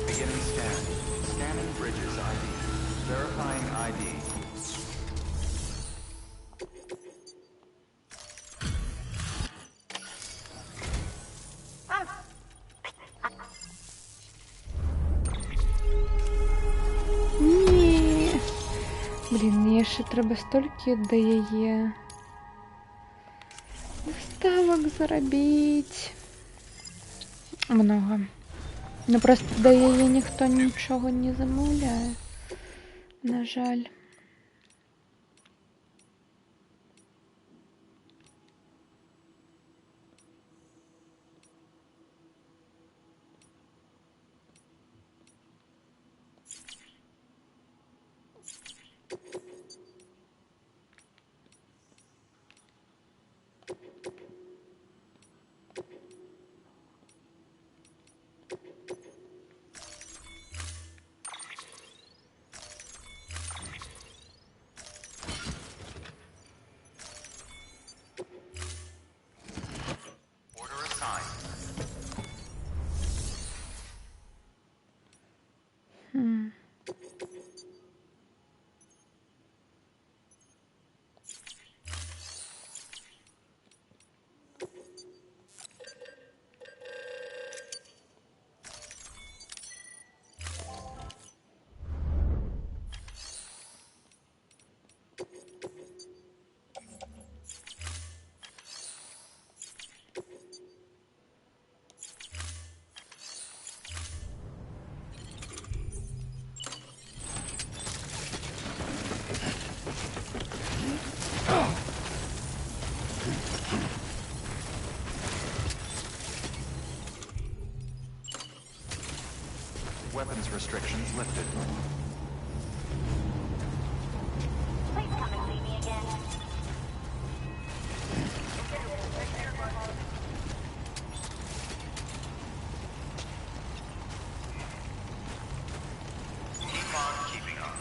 Beginning scan. Scanning Bridges ID. Verifying ID. Ні. Блін, мені ще треба стільки до її вставок заробити. Много. Ну просто до її ніхто нічого не замовляє. На жаль. Order assigned. Weapons restrictions lifted. Please come and see me again. Keep on keeping on.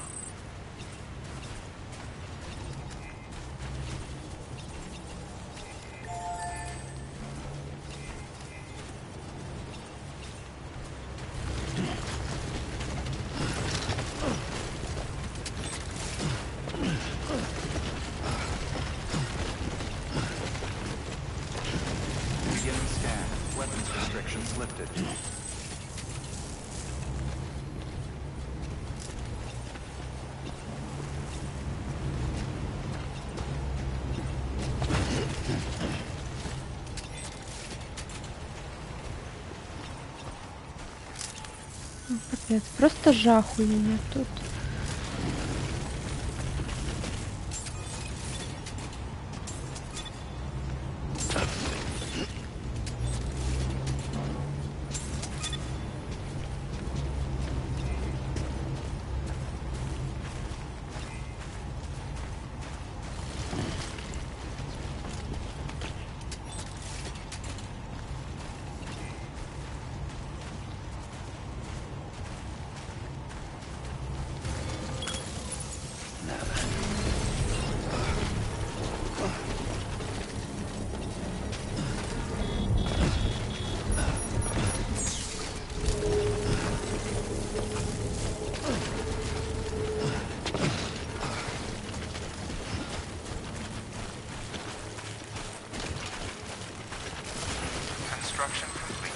Beginning scan. Weapons restrictions lifted. Капец, просто жаху меня тут. Construction complete.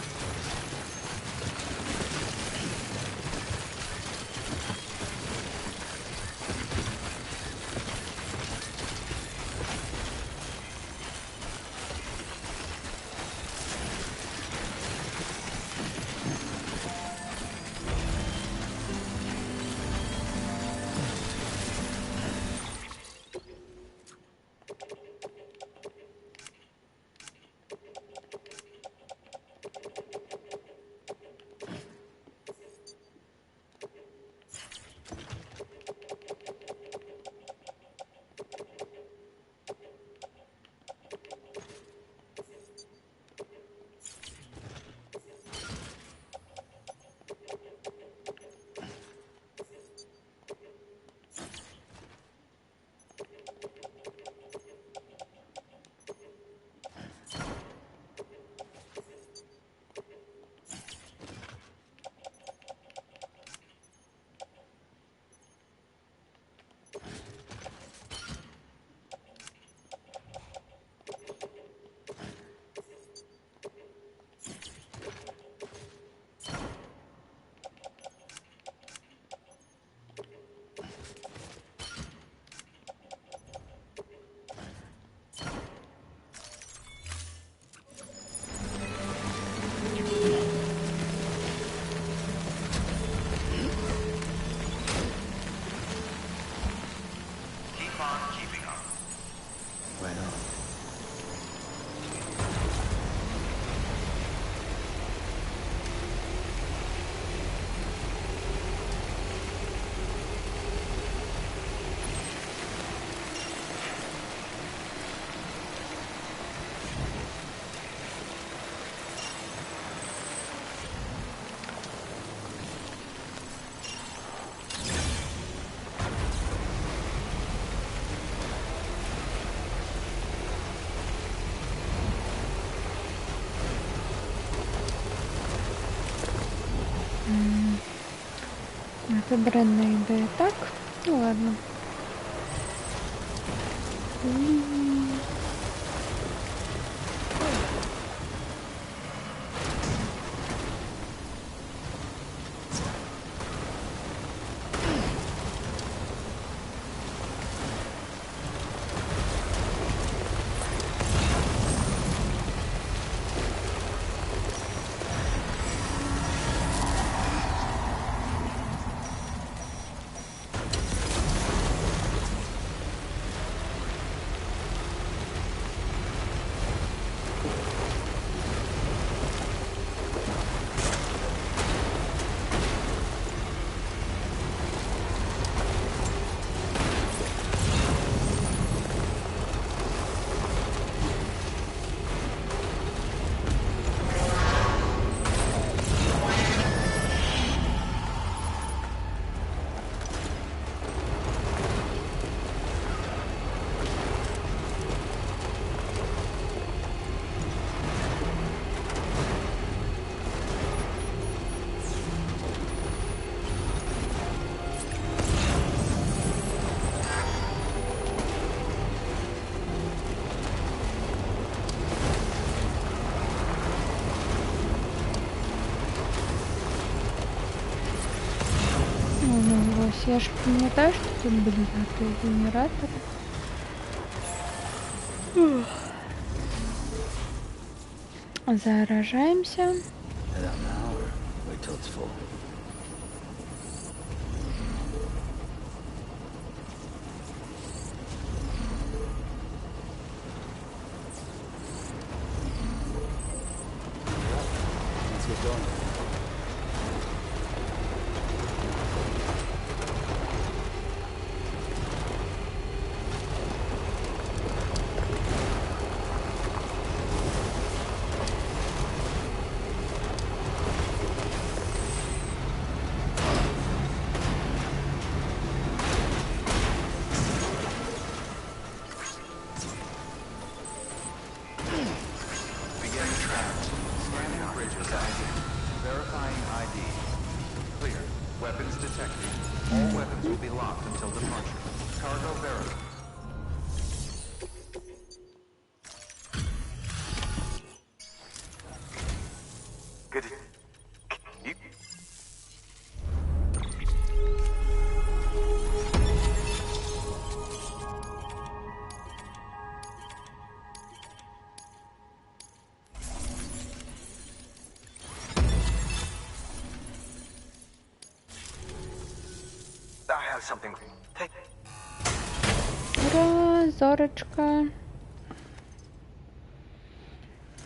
Keep on keeping up. Right on. Это бренная идея. Так, ну ладно. Я же пам'ятаю, что тут были генераторы. Заражаемся. Head out now or wait till it's full. get going. Beginning trans. Scanning bridges ID. Verifying ID. Clear. Weapons detected. All weapons will be locked until departure. Cargo verified. Good. You... I have something. Take. Ура, зорочка.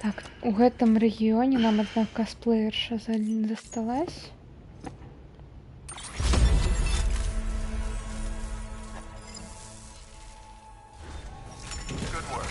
Так, у гэтым рэгіёне нам адна касплеерша засталась. Good work.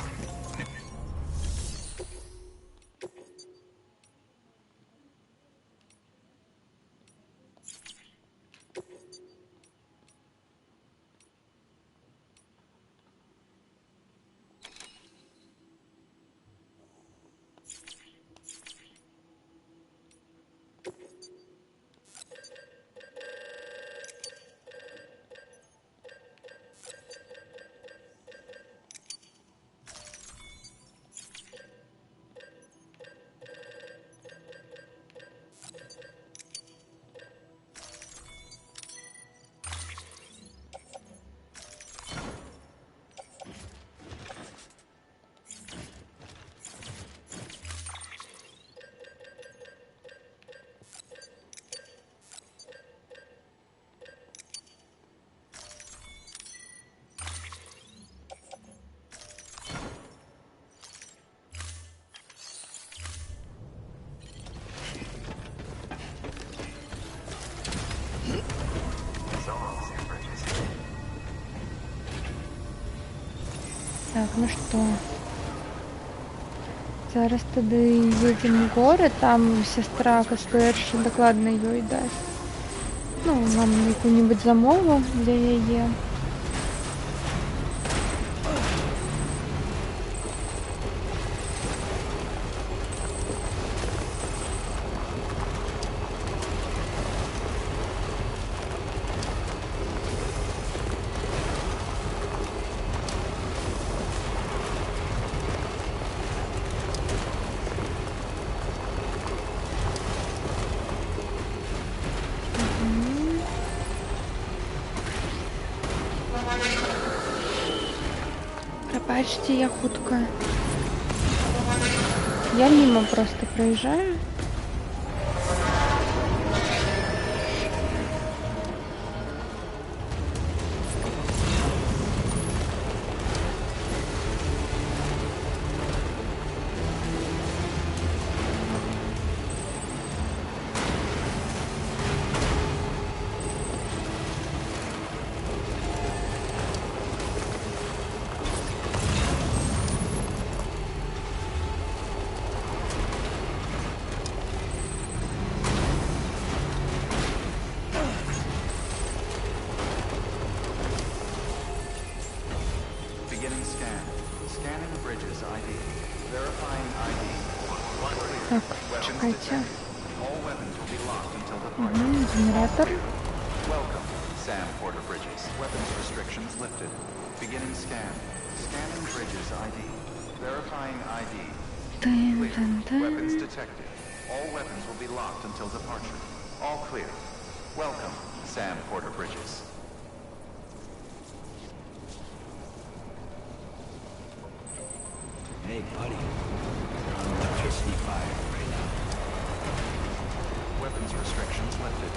Так, ну что? Зараз тады едем в город, там сестра касплеерша дакладна ёй даст. Ну, нам якую-нибудь замову для яе. Прабачце, я хутка. Я мимо просто проезжаю. Beginning scan. Scanning bridges ID. Verifying ID. Так, Weapons чекайте. detected. All weapons will be locked until departure. Генератор. Welcome, Sam Porter Bridges. Weapons restrictions lifted. Beginning scan. Scanning bridges ID. Verifying ID. Clear. Weapons detected. All weapons will be locked until departure. All clear. Welcome, Sam Porter Bridges. Hey, buddy. You're on electricity fire right now. Weapons restrictions lifted.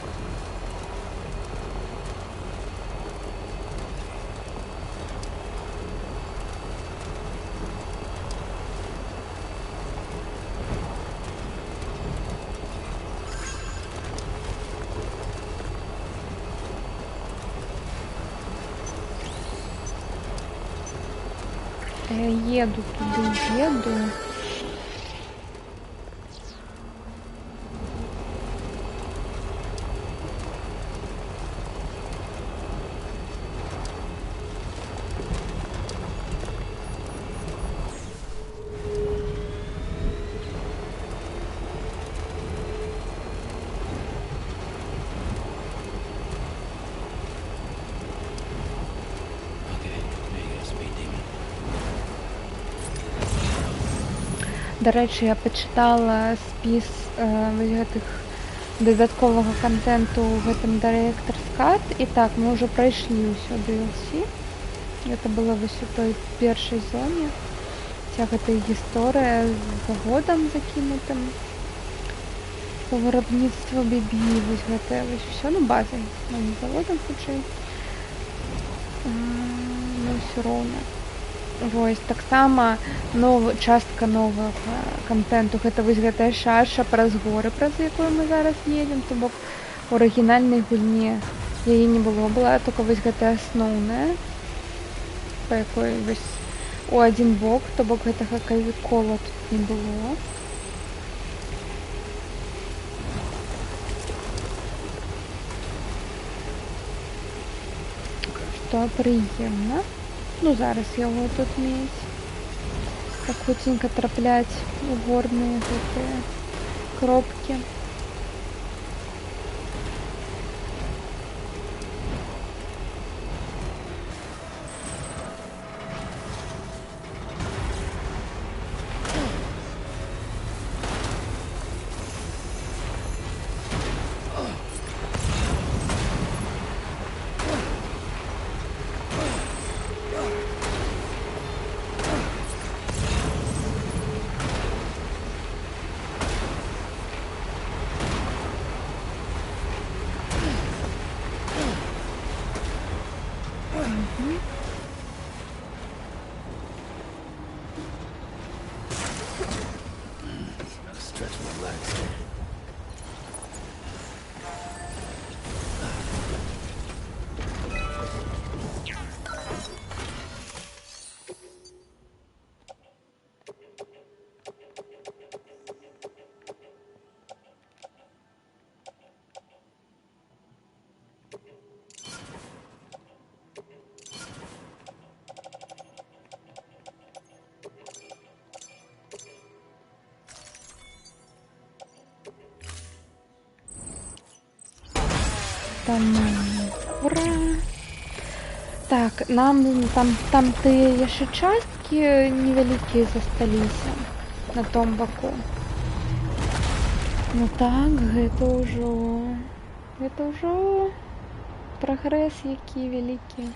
я еду туды, еду. Okay, Vegas meeting. До речі, я почитала спіс гэтых дадатковага контенту ў гэтым Director's Cut. І так, мы ўжо прайшлі ўсё DLC. Это было вось у той першай зоне. Вся гэта гісторыя з заводам закінутым. По вырабніцтву бібі, вось гэтае вось усё, ну базай, ну не заводам хутчэй. Ну ўсё роўна. Вось таксама частка новага контенту, гэта вось гэтая шаша праз горы, праз якую мы зараз едзем, то бок у арыгінальнай гульні яе не было, была только вось гэтая асноўная, па якой вось у адзін бок, то бок гэтага кола тут не было. Што прыемна. Ну, зараз яго тут мець. Так хуценька трапляць у горныя гэтыя кропкі. Stretch my legs. Там, ура! Так, нам там тыя яшчэ часткі невялікія засталіся на том баку. Ну так, гэта ўжо прагрэс які вялікі.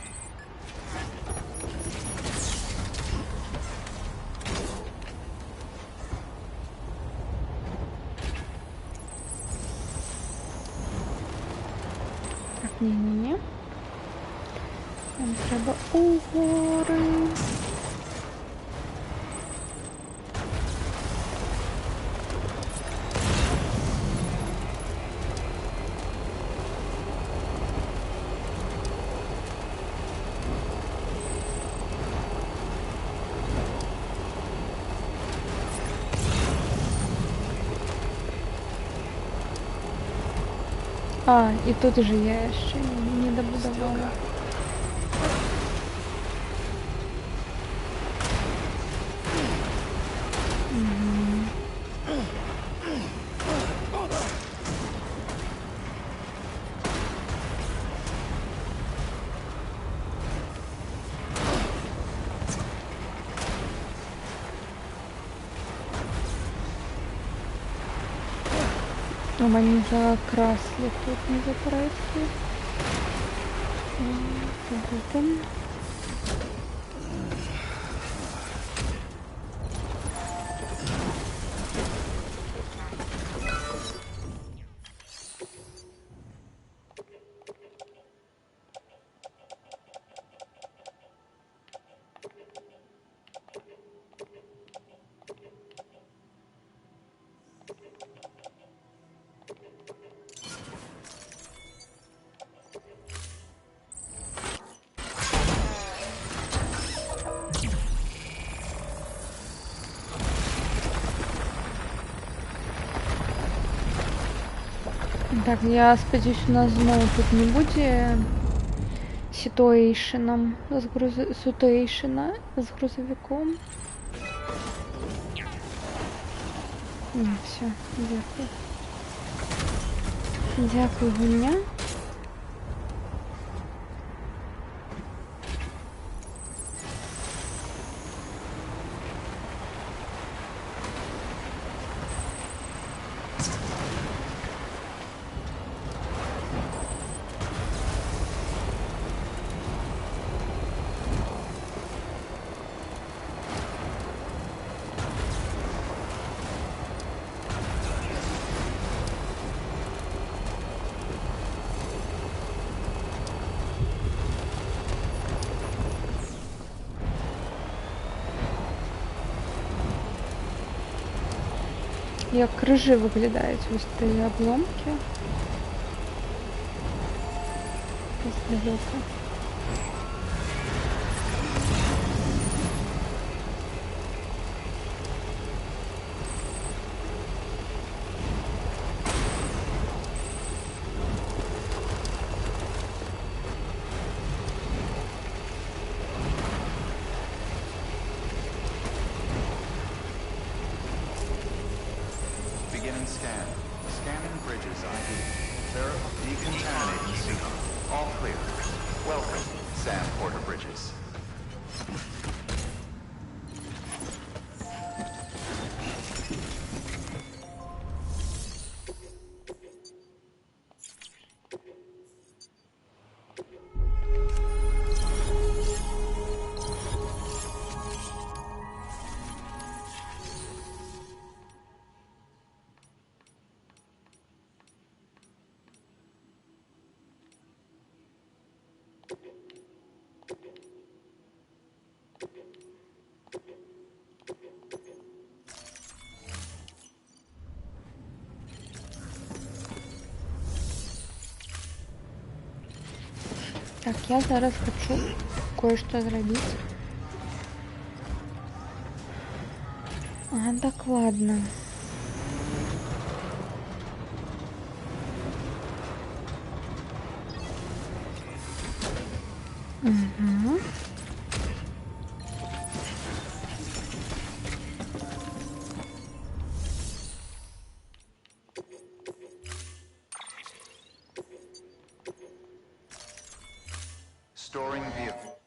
Не-не-не. Нам треба у горы. А, і тут уже я ще не добудувала. Они закрасли тут, не закрасли. Вот он. Так, я сподіваюся, у нас знову тут не буде ситуейшена з грузовиком. Ні, все, дякую. Дякую, гуня. Як крижі виглядають ось ці обломки. Здалека. Beginning scan. Scanning bridges ID. Decontaminating signal. All clear. Welcome, Sam Porter Bridges. Так, я зараз хочу кое-что зробити. А, так, ладно. Угу. Storing vehicle.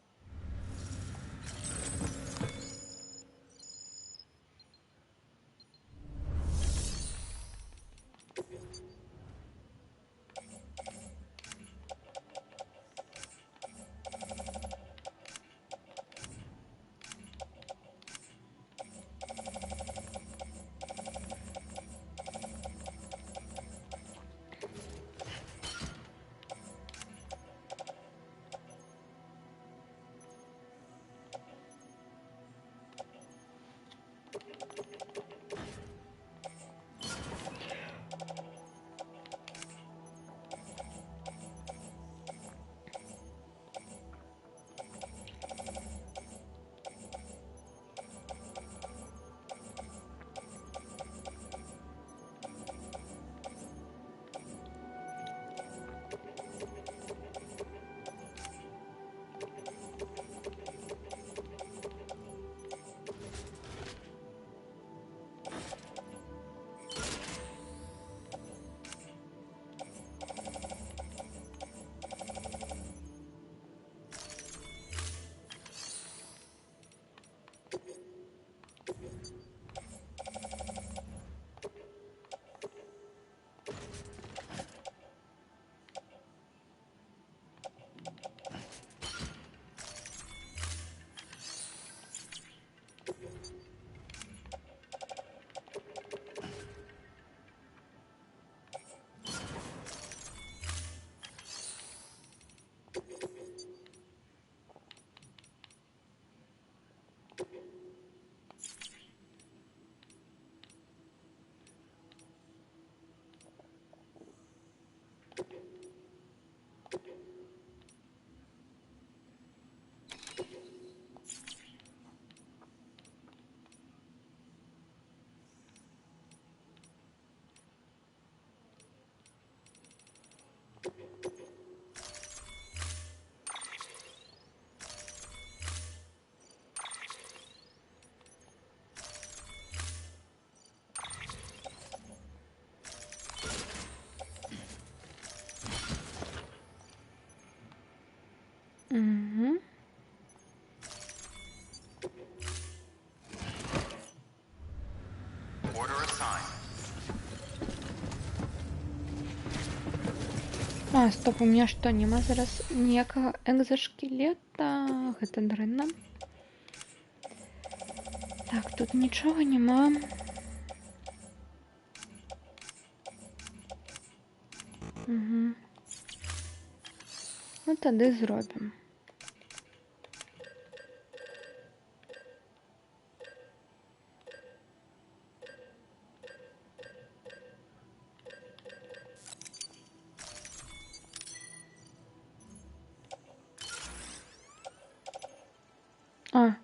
А, стоп, у меня што, няма зараз ніякага экзаскелета? Гэта дрэнна. Так, тут нічога няма. Угу. Ну тады зробім. А,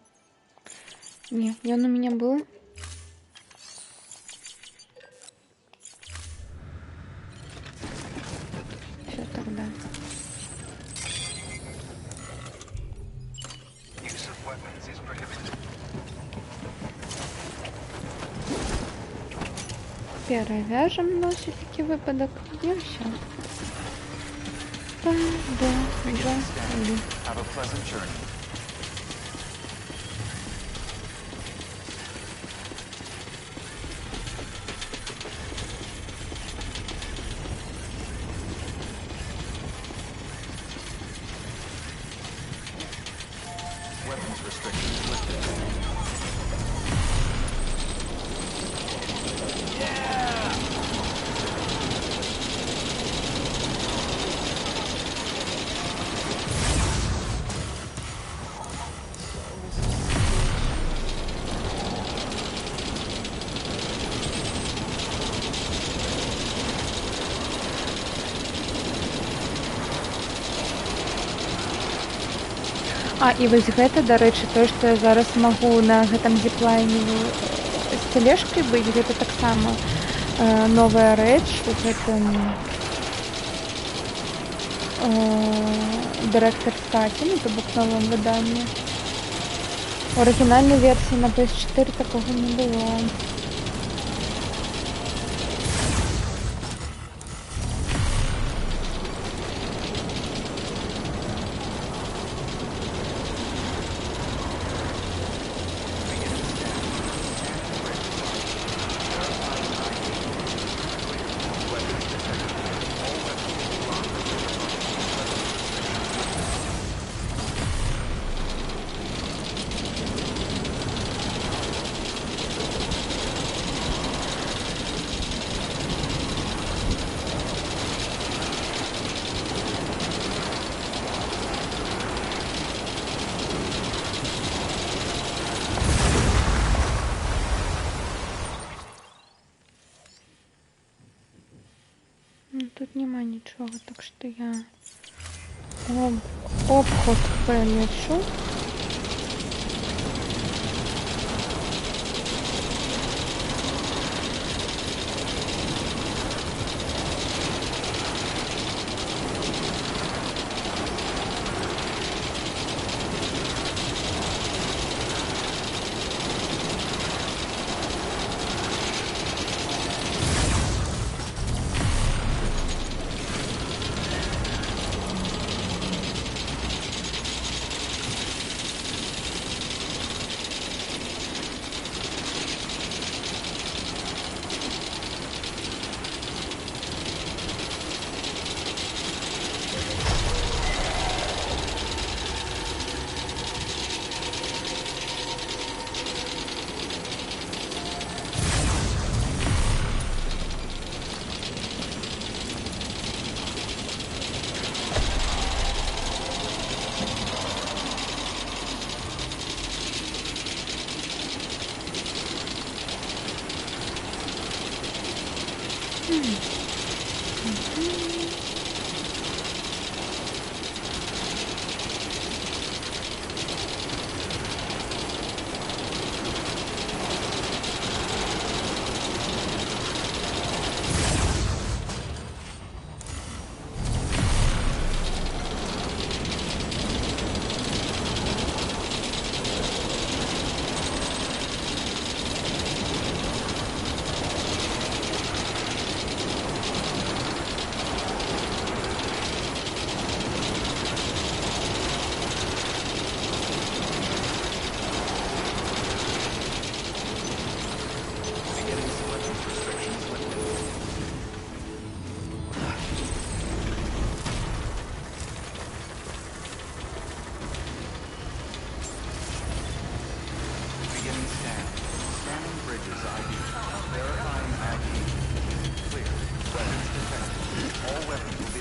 не, ён у меня был. Все тогда. Use of weapons is prohibited. Перевяжем на всякий выпадок. И все. Have a pleasant journey. Weapons restrictions lifted. А, і вось гэта, дарэчы, тое, што я зараз магу на гэтым зіплайне з тележкай быць, гэта таксама новая рэч у гэтым Director's Cut, ну, то бок новым выданні. У арыгінальнай версіі на PS4 такога не было. Тут нема нічого, так що я обход перелечу.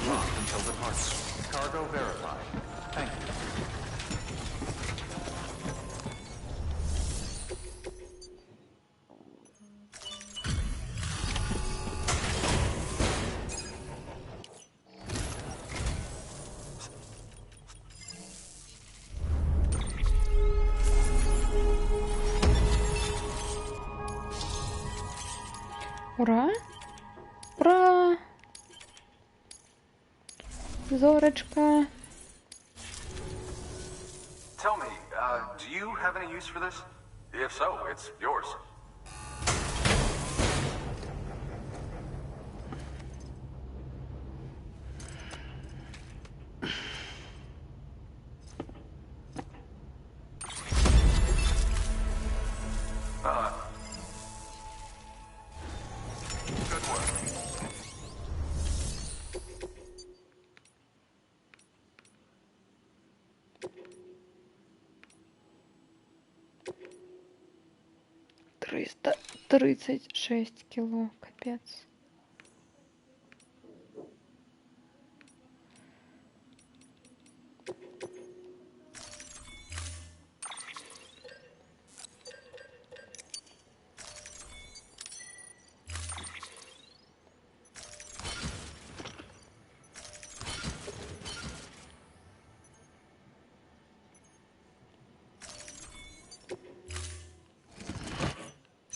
locked until departure. Cargo verified. Thank you. Ура! Ура! Зорочка. Tell me, do you have any use for this? If so, it's yours. Good work. Триста 36 кило, капец.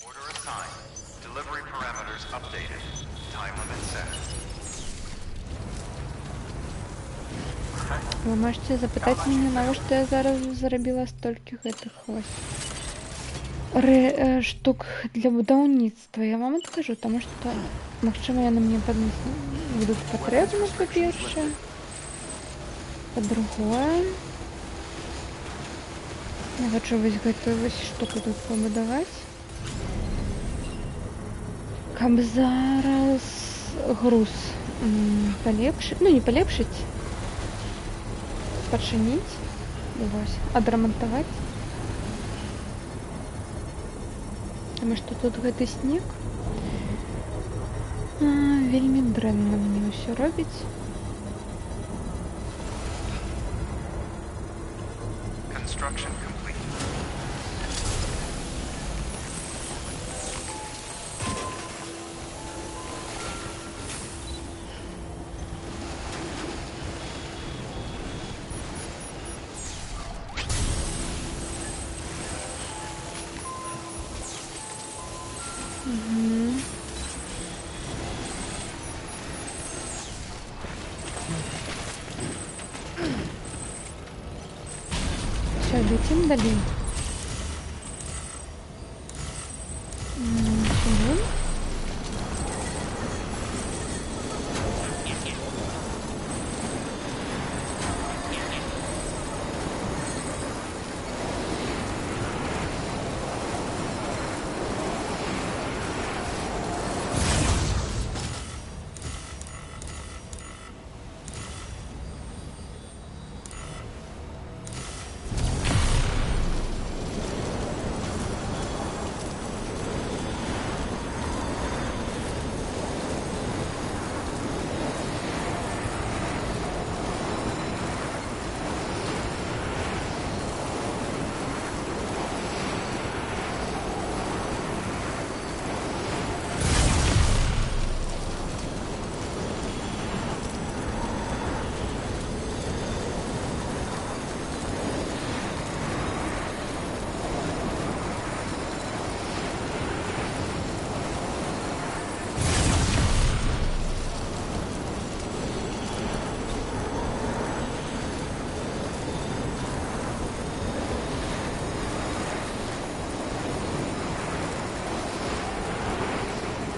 Order assigned. Delivery parameters updated. Time limit set. Ви можете запитати мене, навіщо я зараз зробила стольких этих ось штук для будівництва. Я вам скажу, тому що, можливо, вони мені будуть потрібні, по-перше. По-друге, я хочу ось гэтую ось штуку тут побудувати. Каб зараз груз полепшить, ну не полепшить, починить, ось, адрамонтовать. Тому що тут гэты снег вельмі дрэнна мне ўсё робіць. Construction complete. Все, летим далі. Чому?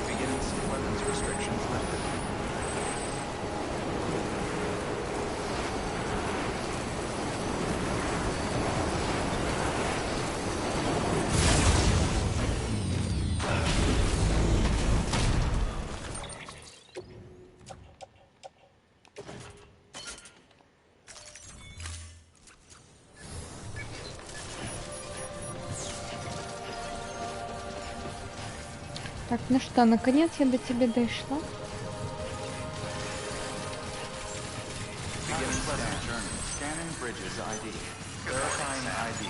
Begins weapons restrictions lifted. Так, ну что, наконец я до тебя дошла. Begin sweating journey. Scanning bridges ID. Verifying ID.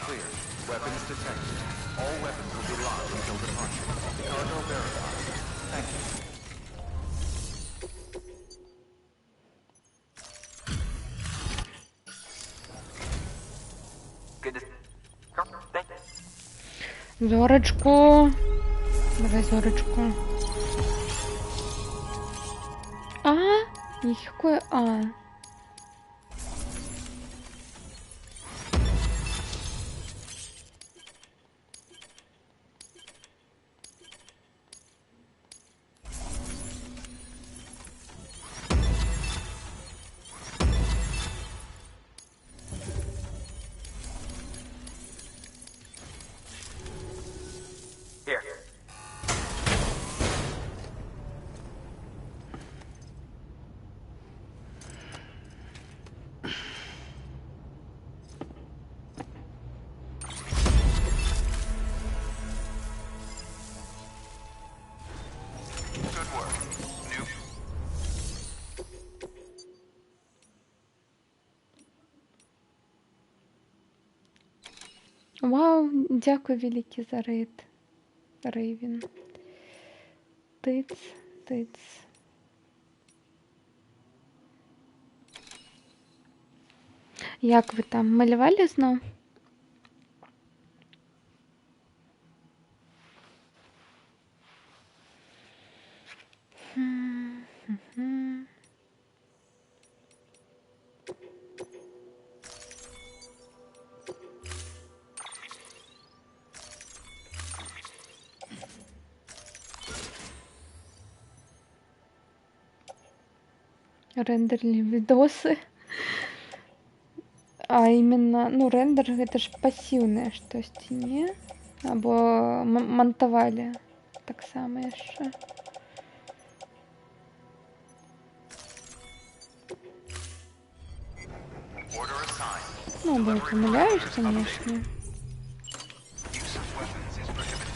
Clear. Weapons detected. All weapons will be locked until departure. Cargo verified. Thank you. Good to... Thank you. Зорочку. Давай зорочку. А? Никакое А. Here. Good work. New. Вау, дякую велике за рейд. Рейвен. Тиц, тиц. Як ви там малювали знов? Рендерли видосы. А именно, ну, рендер это ж пассивное штось, не? Або монтавалі. Так само яшчэ. Order assigned. Ну, або я помиляюсь, конечно. Use of weapons is prohibited.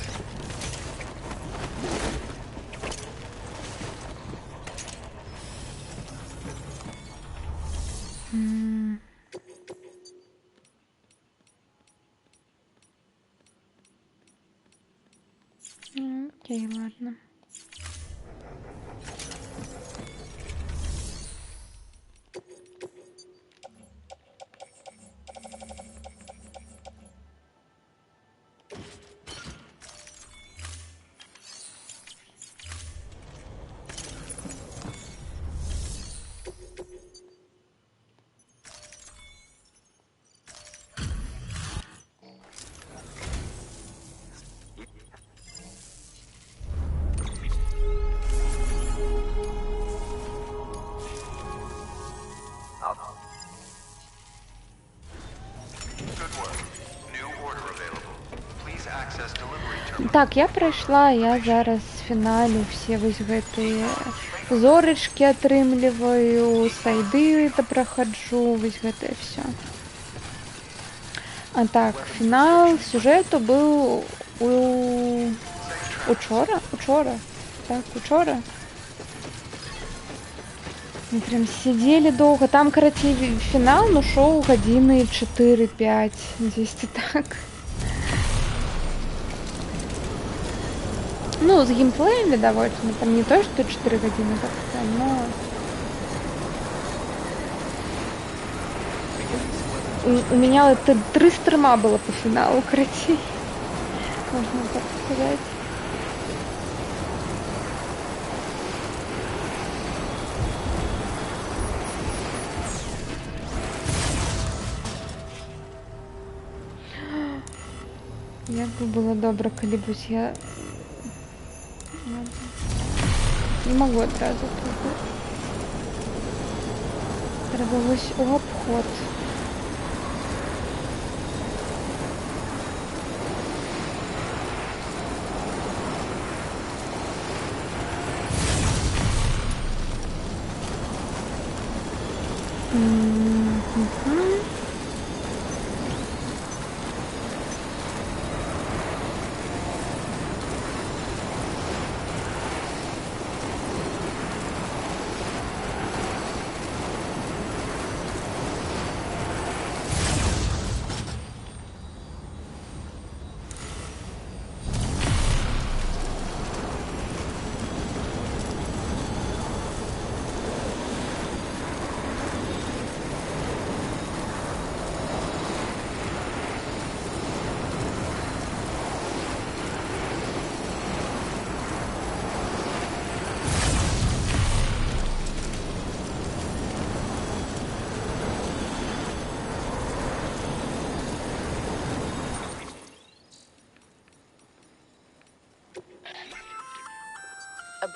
Окей, ладно. Good work. New order available. Please access delivery terminal. Так, я прайшла, я зараз фіналю все вось гэтыя зорачкі атрымліваю, сайды допраходжу, вось гэтае все. А так, фінал сюжэту быў учора. Так, учора. Мы прям сидели долго. Там, короче, финал, ну, шоу годины 4-5. Здесь-то так. Ну, с геймплеем довольно. Там не то, что 4 годины как-то, но... У меня это 3 стрима было по финалу, короче. Можно так сказать. Як бы было добра, калі-нибудь я... Не могу одразу туди. Треба ось у обход.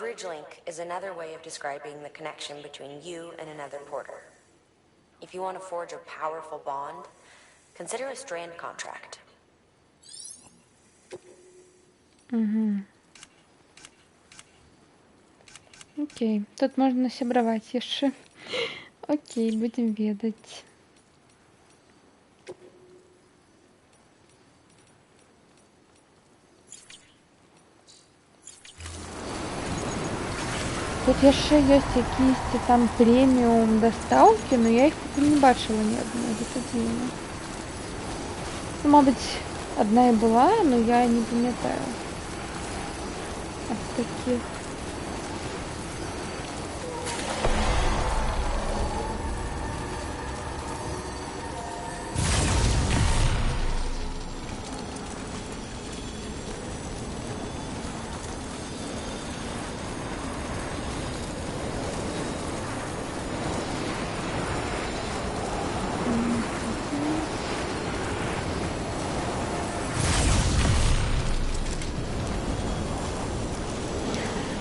bridge link is another way of describing the connection between you and another porter. If you want to forge a powerful bond, consider a strand contract. Окей, тут можна сябраваць яшчэ. Окей, будзем ведаць. Тут яшчэ ёсць якісь там прэміум дастаўкі, но я іх тут не бачыла ні адной, гэта дзіўна. Ну, мабыць, адна і была, но я не памятаю. Ад такіх.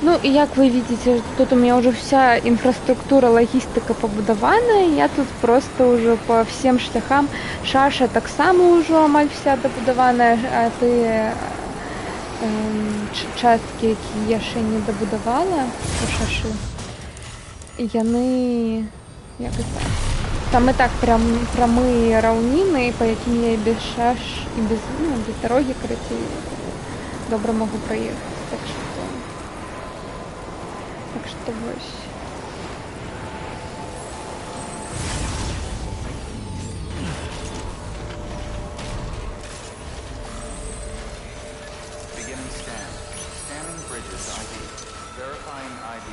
Ну, и как вы видите, тут у меня уже вся инфраструктура, логистика побудована. Я тут просто уже по всем шляхам. Шаша так само уже амаль вся добудована, а ты частки, які я ще не добудовала у шаши. Яны, як это, там и так прям прямые раўніны, по яким я и без шаш, и без, ну, без дороги, короче, добро могу проехать. Так что вось. Beginning scan. Scanning bridges ID. Verifying ID.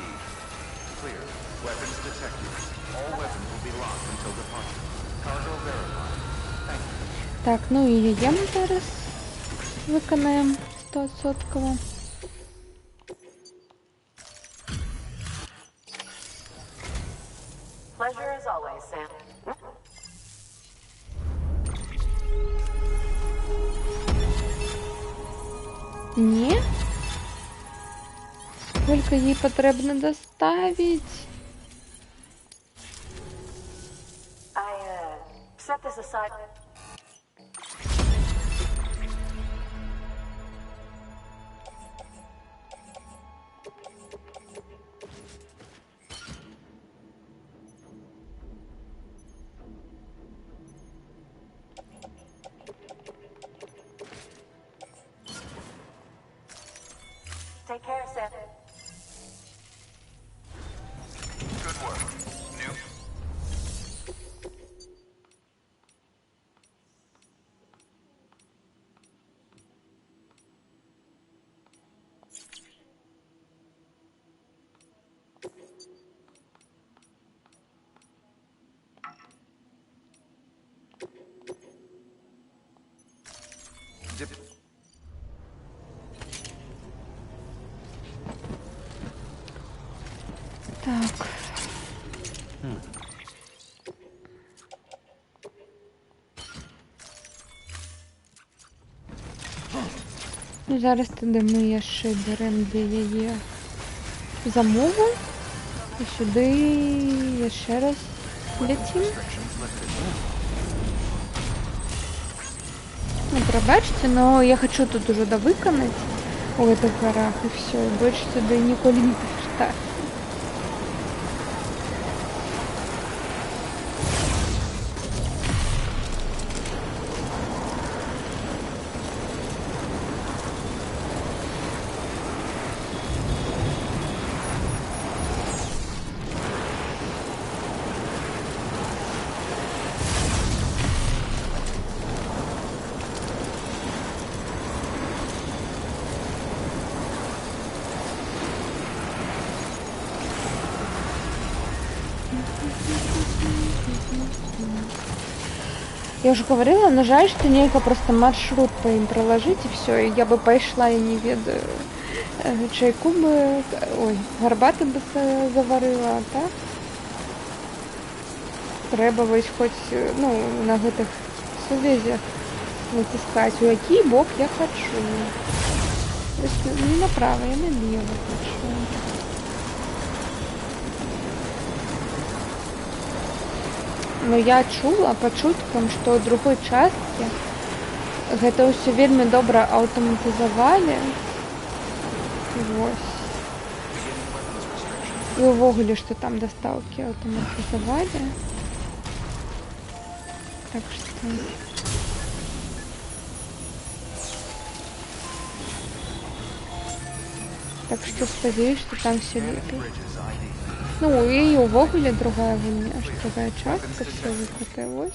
Clear. Weapons detected. All weapons will be locked until departure. Cargo verified. Thank you. Так, ну і яе ми зараз виконаємо 100%. Pleasure as always, Sam. Ні. Скільки їй потрібно доставити? I, set this aside. Take care, Sam. Good work. New. Так. Ну, зараз тоді ми яшчэ берем для яе замову і сюди яшчэ раз ляцім. Ну, пробачьте, но я хочу тут уже довыканать у этих горах и все, и больше сюда ніколі не повертаюсь. Я уже говорила, но жаль, что нельзя просто маршрут по им проложить и все. И я бы пошла, я не ведаю, чайку бы, ой, гарбаты бы заварила, а так? Треба вось хоть, ну, на гэтых сувязях натискать, у який бок я хочу. То есть не направо, я налево хочу. Но я чула па чуткам, што ў другой часткі гэта ўсё вельмі добра аўтаматызавалі. Вось. І ўвогуле, што там дастаўкі аўтаматызавалі. Так што... Так што спадзяюсь, што там все лепей. Ну, і ўвогуле другая гульня, другая частка, все выкрутая вось.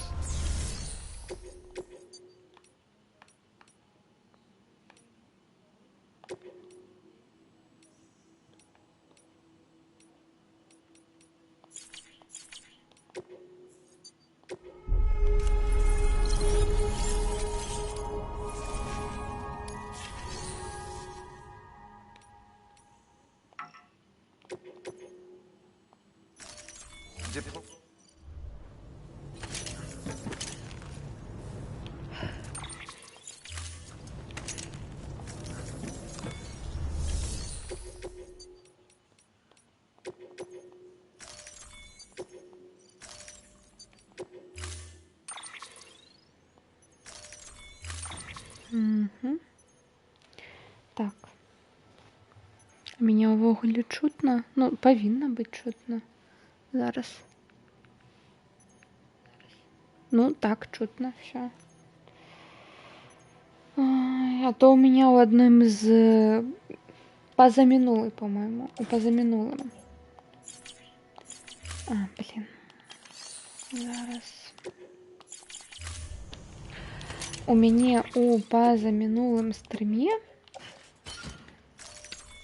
Так. Меня ўвогуле чутно. Ну, павінна быць чутно. Зараз. Ну, так, чутно все. А то у меня у одном из позаминулой, по-моему. У позаминулым. Блин. Зараз. У мяне у пазамінулым стрыме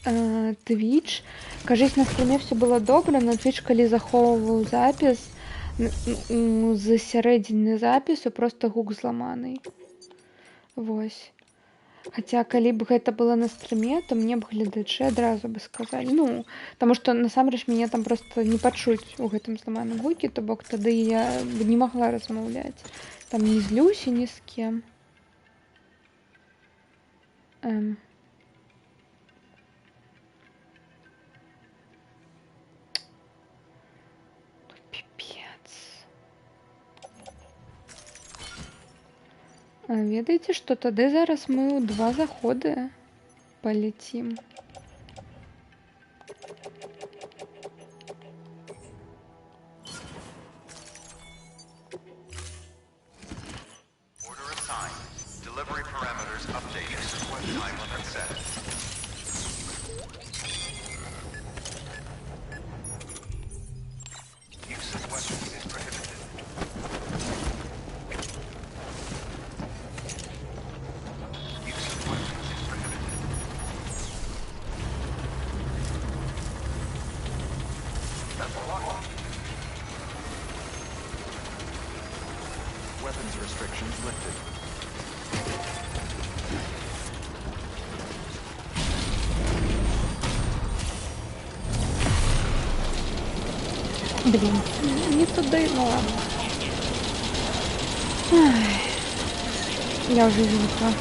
Twitch, кажись, на стриме все было добра, но Twitch, калі захоўваў запіс, з сярэдзіны запісу просто гук зламаны. Вось. Хаця, калі б гэта было на стриме, то мне б гледачы адразу бы сказалі. Ну, таму што насамрэч мяне там просто не пачуць у гэтым зламаным гукі, то бок тады я б не магла размаўляць. Там не злюся ні з кем. Пипец. Ведаеце, што тады зараз мы ў 2 заходы паляцім. Delivery parameters updated. Time limit set. Use of weapons is prohibited. Use of weapons is prohibited. That's a lot. Weapons restrictions lifted. Блин, не туда, ну ладно. Ай, я уже вилка.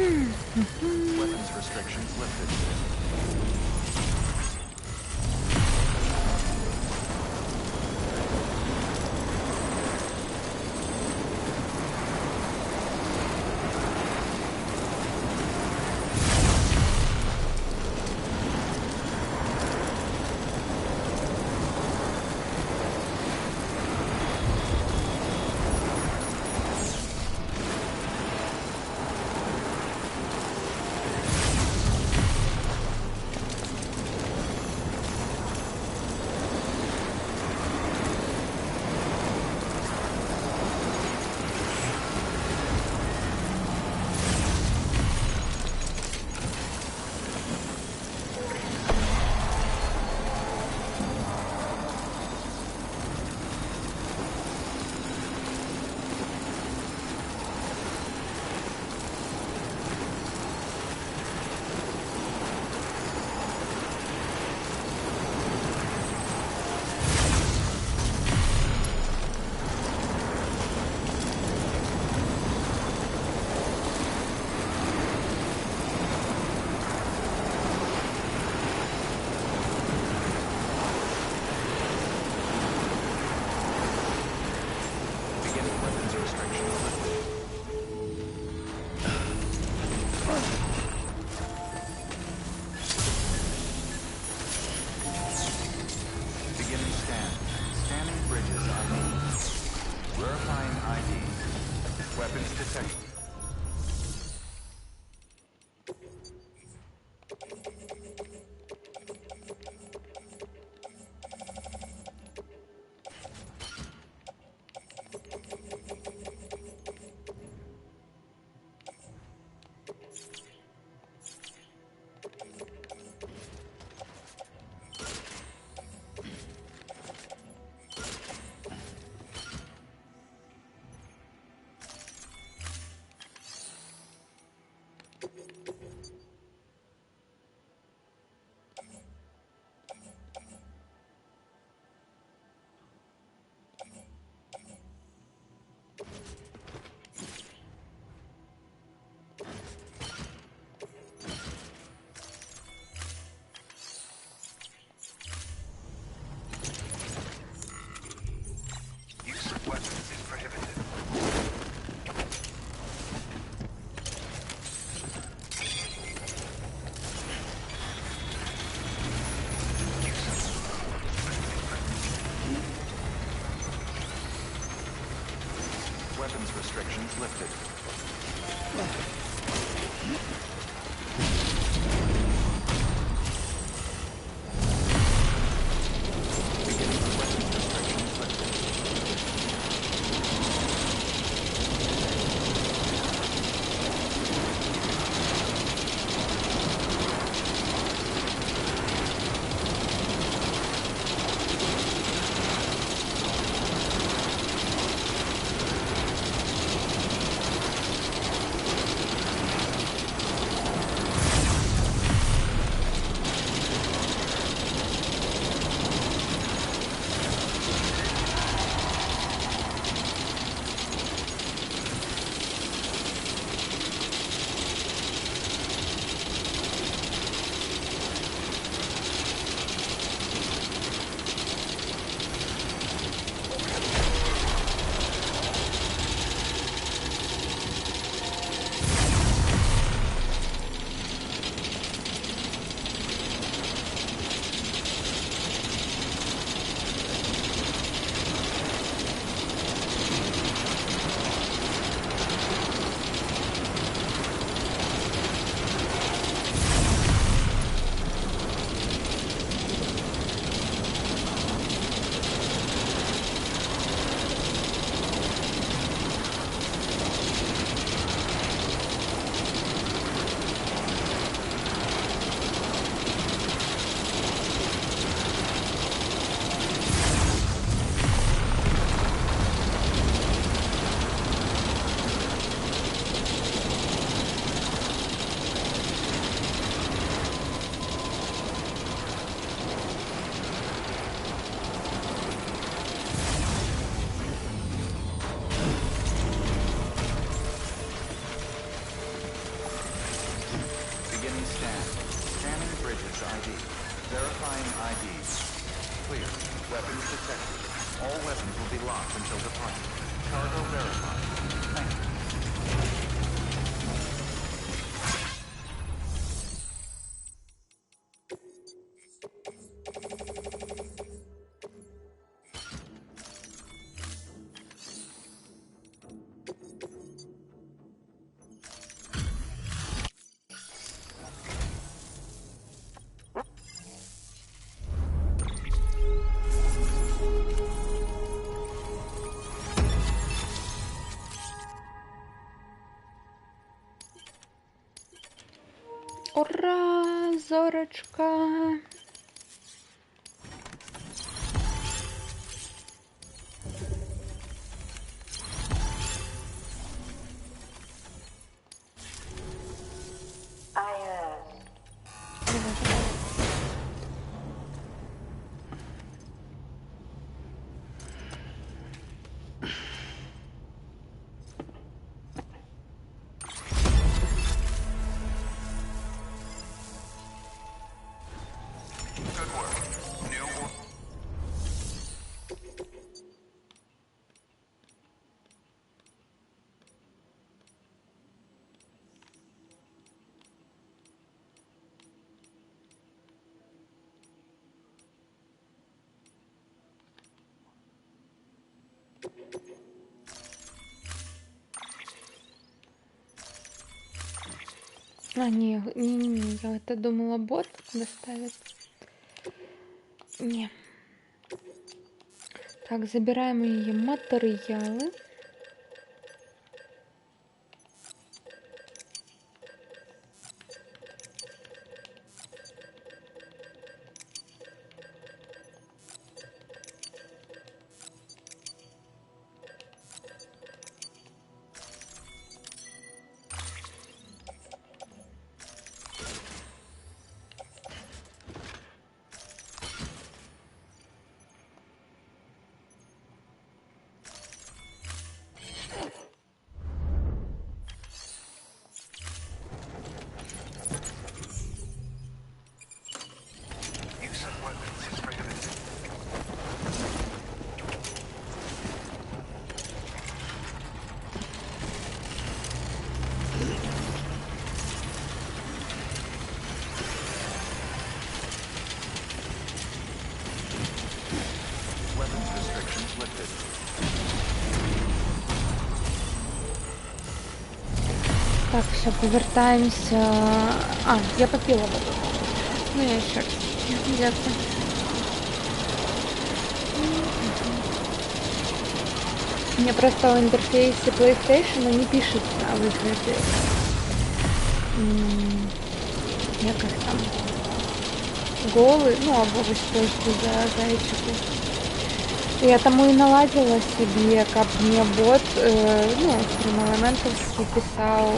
Weapons restrictions lifted. Weapons restrictions lifted. weapons will be locked until departure. Cargo verified. Thank you. Ура, зорочка. Good work. New order. А, не, я это думала, бот доставит. Не. Так, забираем ее материалы. Use of weapons is prohibited. Weapons restrictions lifted. Так, все, повертаемся. А, я попила воду. Ну, я еще раз. Дякую. Мне просто в интерфейсе PlayStation не пишет о выгляде. Я как там голый, ну, обувь просто за зайчику. Я тому и наладила себе, как мне бот, ну, Stream Elementals писав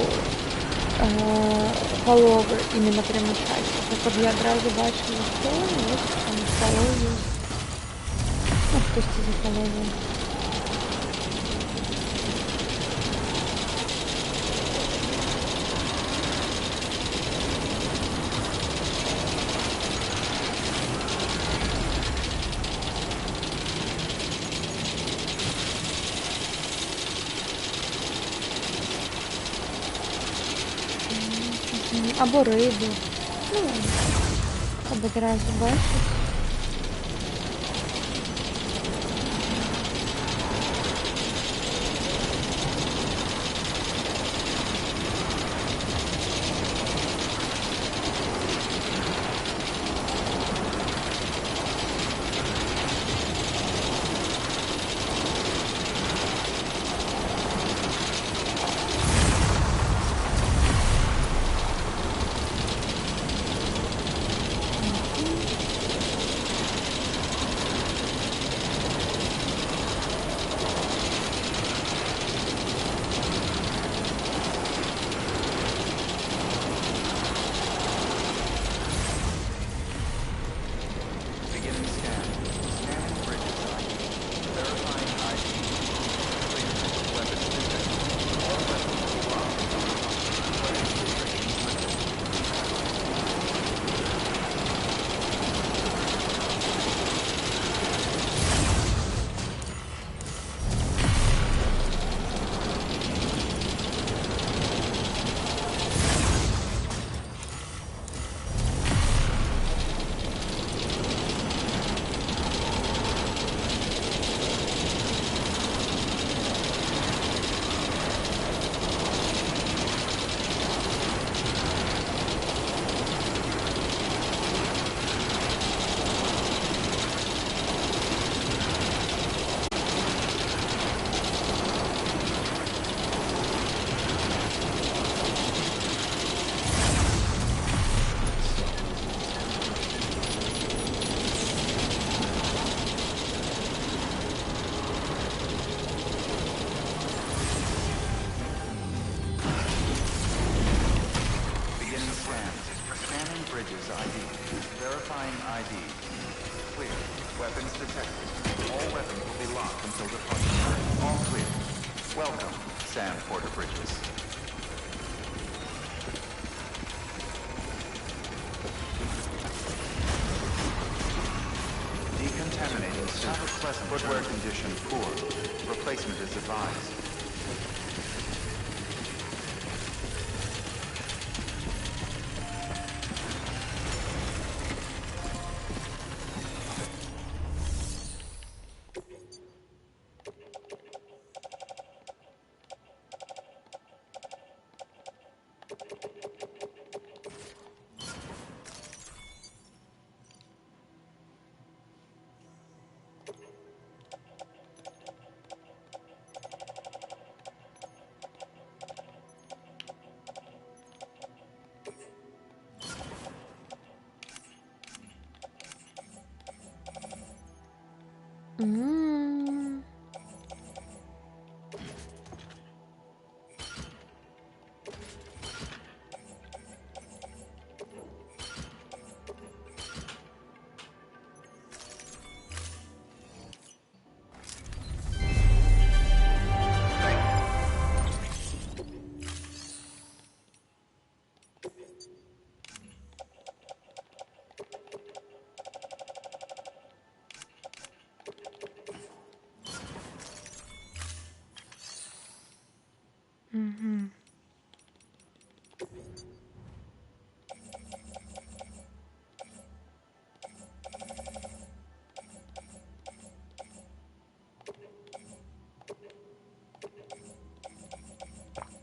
полови іменно прямо часі. Щоб я одразу бачила, що ось там полові. Ну, хтось це за полові. Або рибу. Ну, щоб одразу бачити. detected. All weapons will be locked until departure. All clear. Welcome, Sam Porter Bridges. Decontaminating system. Footwear condition poor. Replacement is advised.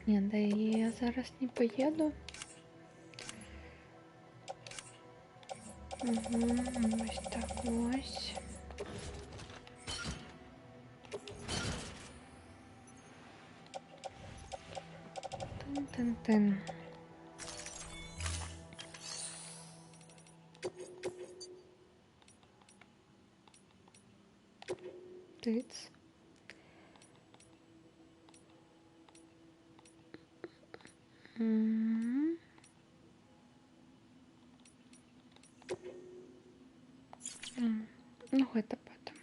Ні, да я зараз не поїду. Ось так ось. Тин-тин-тин. Тиц. Ну, это потом.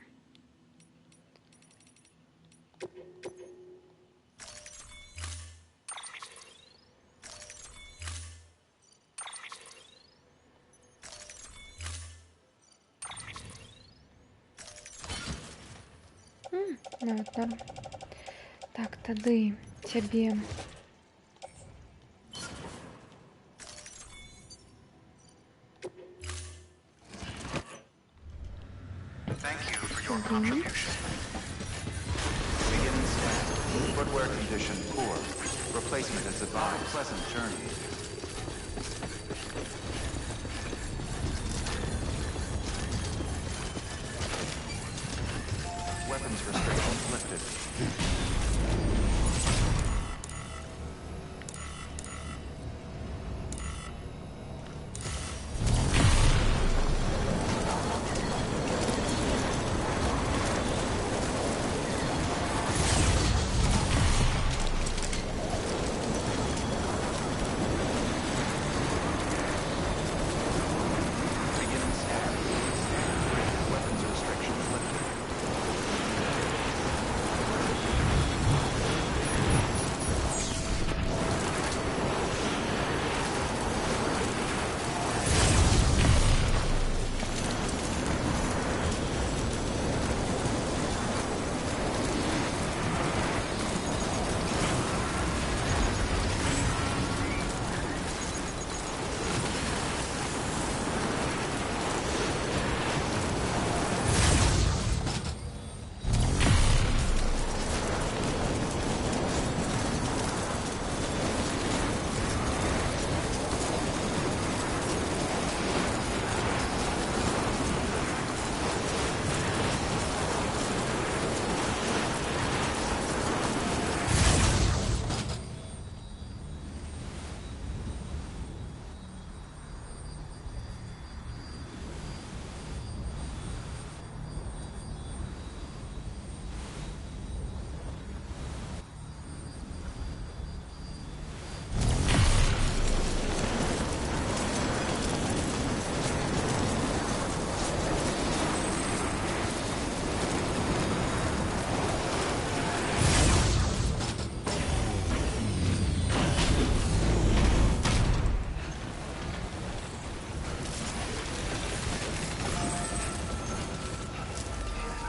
Ну, от норм. Так, тоді тебе. Thank you for your contribution. Beginning scan. Footwear condition poor. Replacement is advised. Pleasant journey. Weapons restrictions lifted.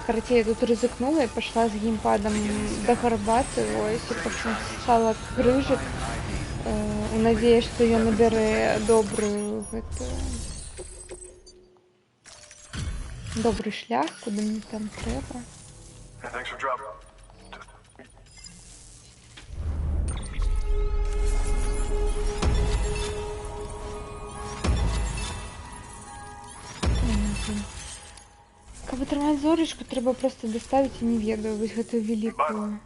Короче, я тут ризыкнула и пошла с геймпадом догорбатываюсь, и потом стала крыжик, і надеюсь, что я наберу добрый шлях, куди мені там треба. Hey, thanks for dropping. Каб атрымаць зорачку, трэба проста даставіць, і не ведаю, вось гэтую великую.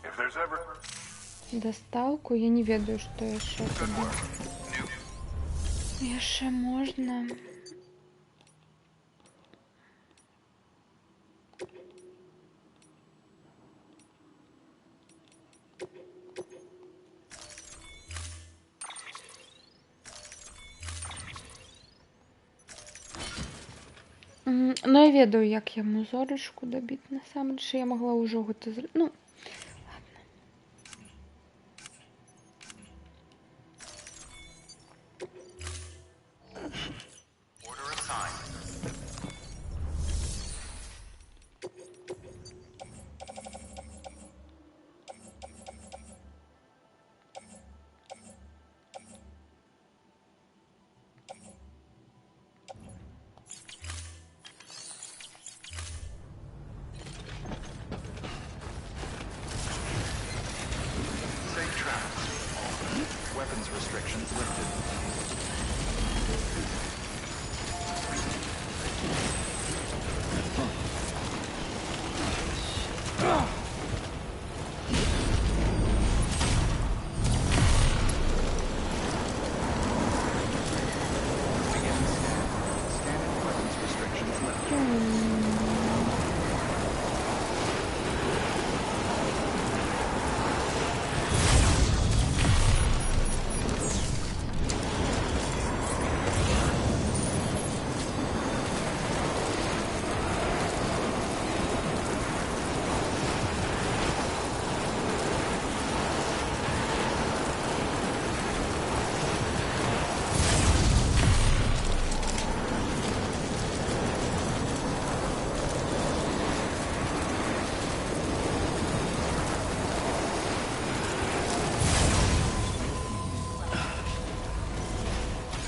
If there's ever... Доставку, я не ведаю, што яшчэ туды. Яшчэ можна. Ну, я ведаю, як яму зорачку дабіць, насамрэч, я магла ўжо гэта зрабіць. Ну, Order assigned. Safe travels. Weapons restrictions lifted. Beginning scan. Scanning weapons restrictions lifted.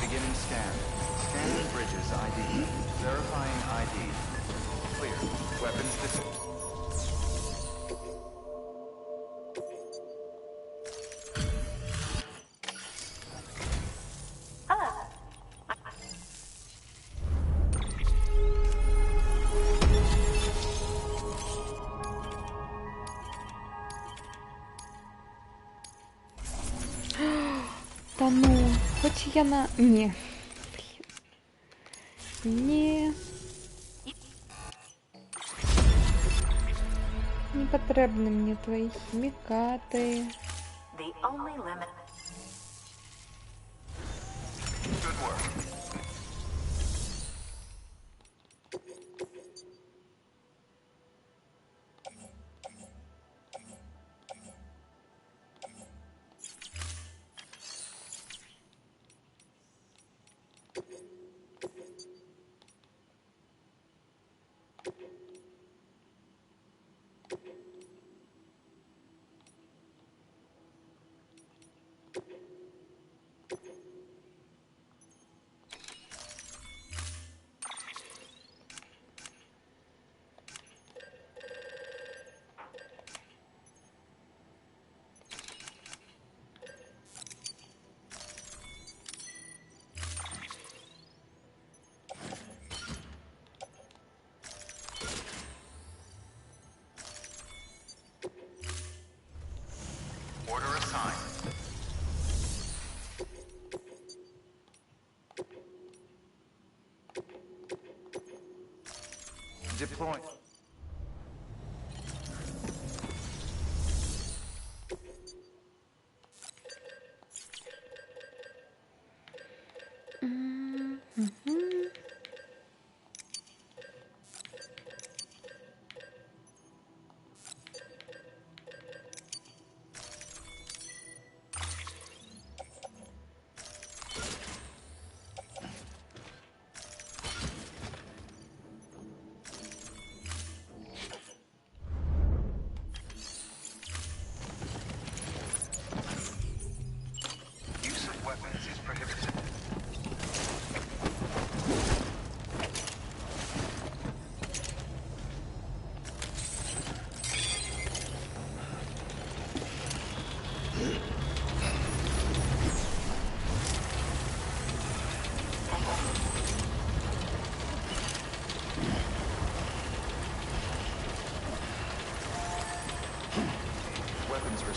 Beginning scan. Scanning bridges ID. Verifying ID. Clear. Weapons detected. Та ну, хоч я на... Ні. Блін. Ні. Не потрібні мені твої хімікати. The only limit. Good work. Order assigned. Deploy.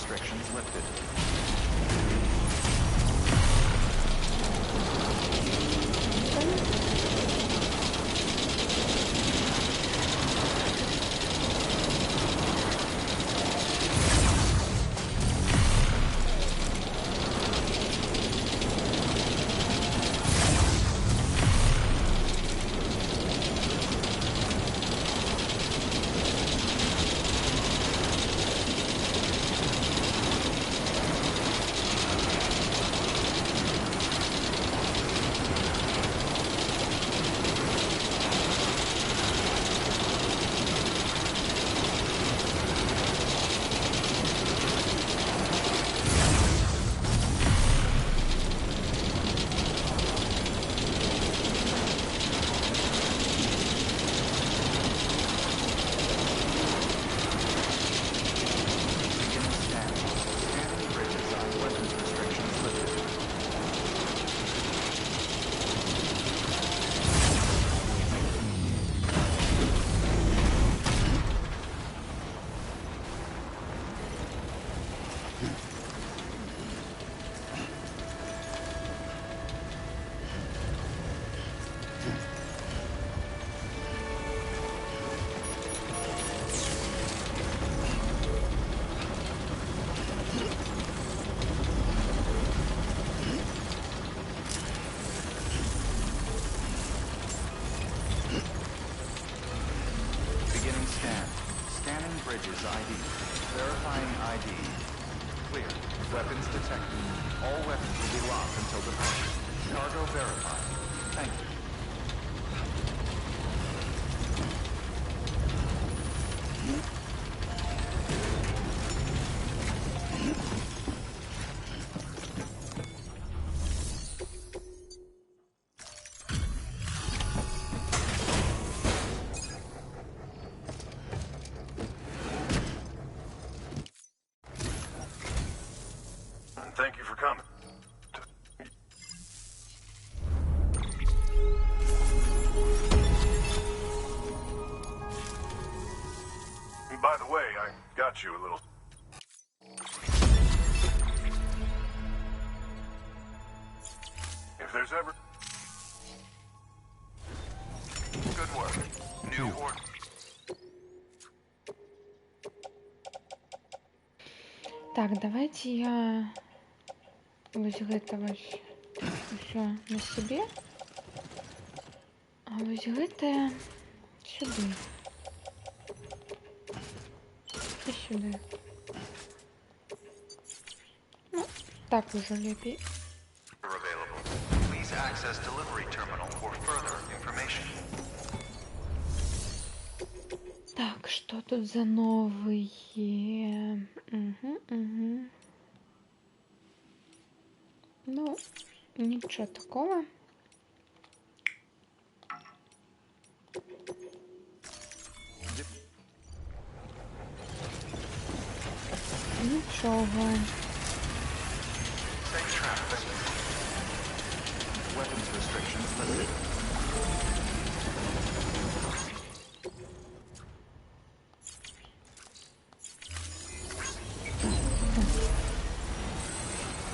restrictions lifted. Bridges ID. Verifying ID. Clear. Weapons detected. All weapons will be locked until departure. Cargo verified. Thank you. Thank you for coming. By the way, I got you a little... If there's ever... Good work. New order. Так, давайте я вось гэта вось усё на сябе, а вось гэтае сюды і сюды. Ну, так уже лепей. Available. Please access delivery terminal for further information. Так, что тут за новые? Ну, ничего такого. Ничего. Safe traffic. Weapons restrictions lifted.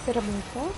Заработал.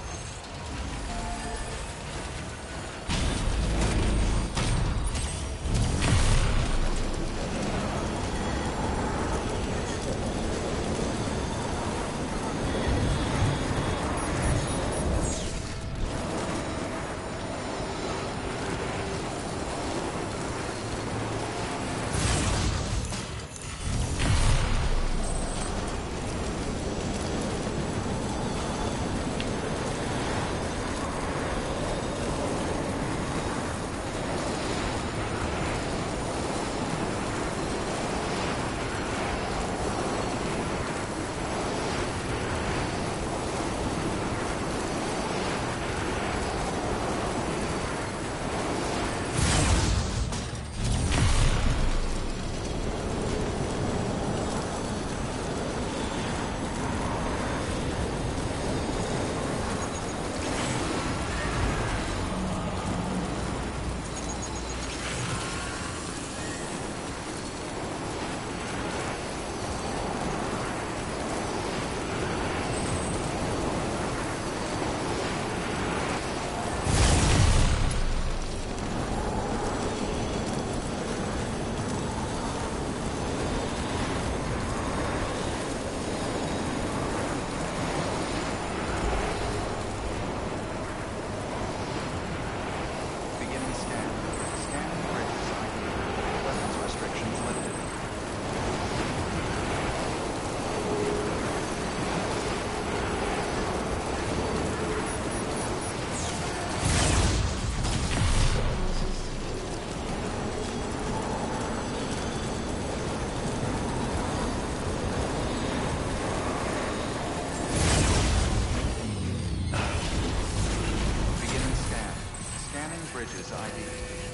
bridges ID.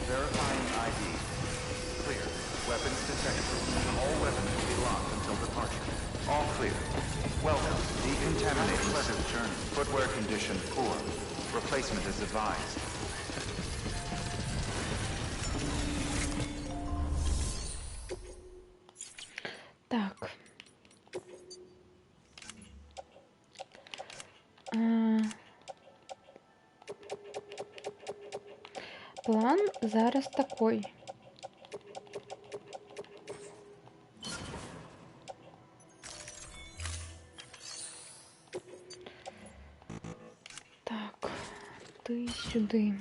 Verifying ID. Clear. Weapons detected. All weapons will be locked until departure. All clear. Welcome. Decontaminating. Pleasant journey. Footwear condition poor. Replacement is advised. Так. План зараз такой. Так, ти сюди.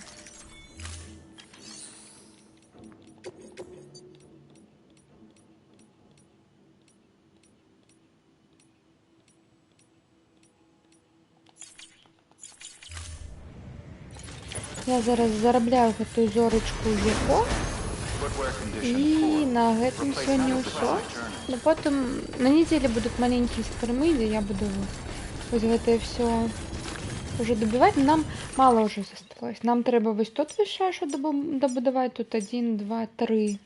Я зараз заробляю гэтую зорачку ЕКО. Footwear condition І poor. на гэтым сёння ўсё. Ну потым на недзеле будуць маленькія эксперыменты, дзе я буду вось гэтае все уже добіваць. Нам мало уже засталось. Нам трэба вось тут вышашу дабудаваць. Тут 1, 2, 3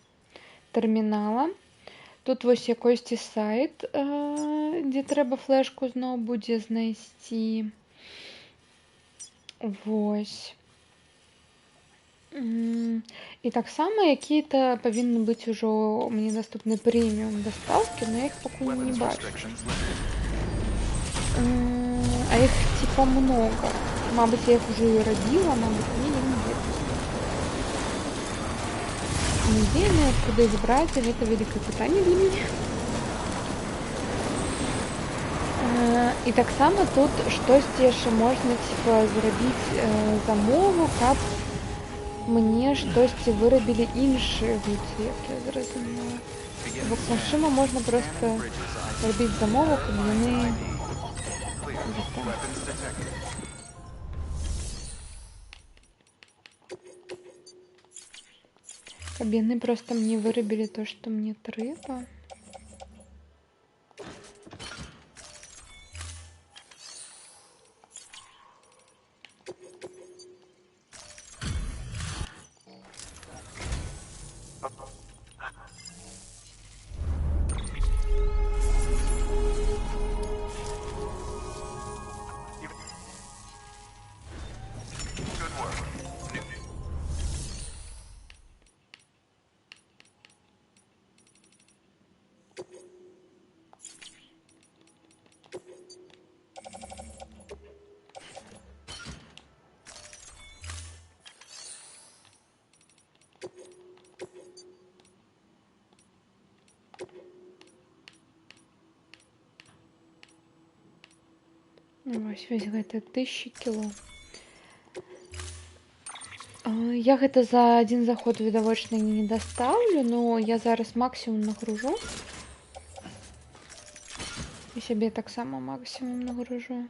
тэрмінала. Тут вось якойсьці сайт, дзе трэба флешку зноў будзе знайсці. Вось. І таксама якія-то павінны быць ужо мне даступны прэміум дастаўкі, но я іх пакуль не Weapons бачу. restrictions lifted. А іх типа много. Мабыць, я іх уже і рабіла, мабыць, не ведаю. Не ведаю, откуда іх браць, гэта вялікае пытанне для мяне. І таксама тут штосьці яшчэ можна типа зрабіць замову, каб мне штосьці вырабілі іншыя людзі, як я зразумела. Бо магчыма можна проста рабіць замову, каб яны Weapons detected. каб яны проста мне вырабілі то, што мне трэба. Good work. Вось гэта 1000 кіло. Я гэта за один заход відавочна не дастаўлю, но я зараз максімум нагружу. І сябе таксама максімум нагружу.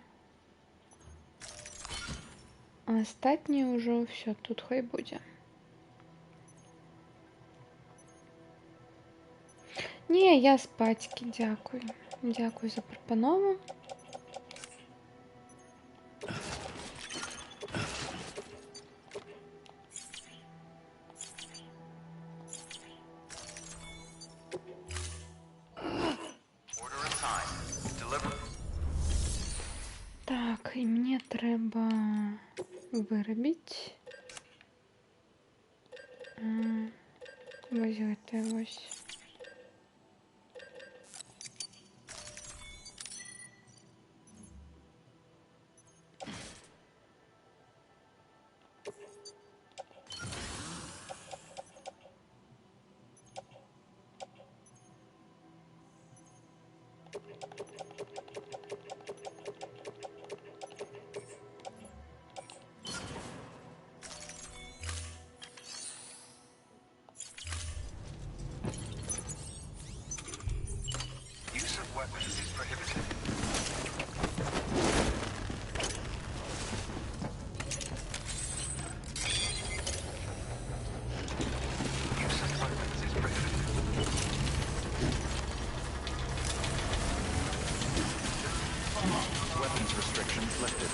А астатняе ўжо все тут хай будзе. Не, я спацькі, дзякую. Дзякую за прапанову. Order assigned. Deliver. Так, і мне трэба вырабіць вось гэтае вось. Use of weapons is prohibited. Use of weapons is prohibited. Weapons restrictions lifted.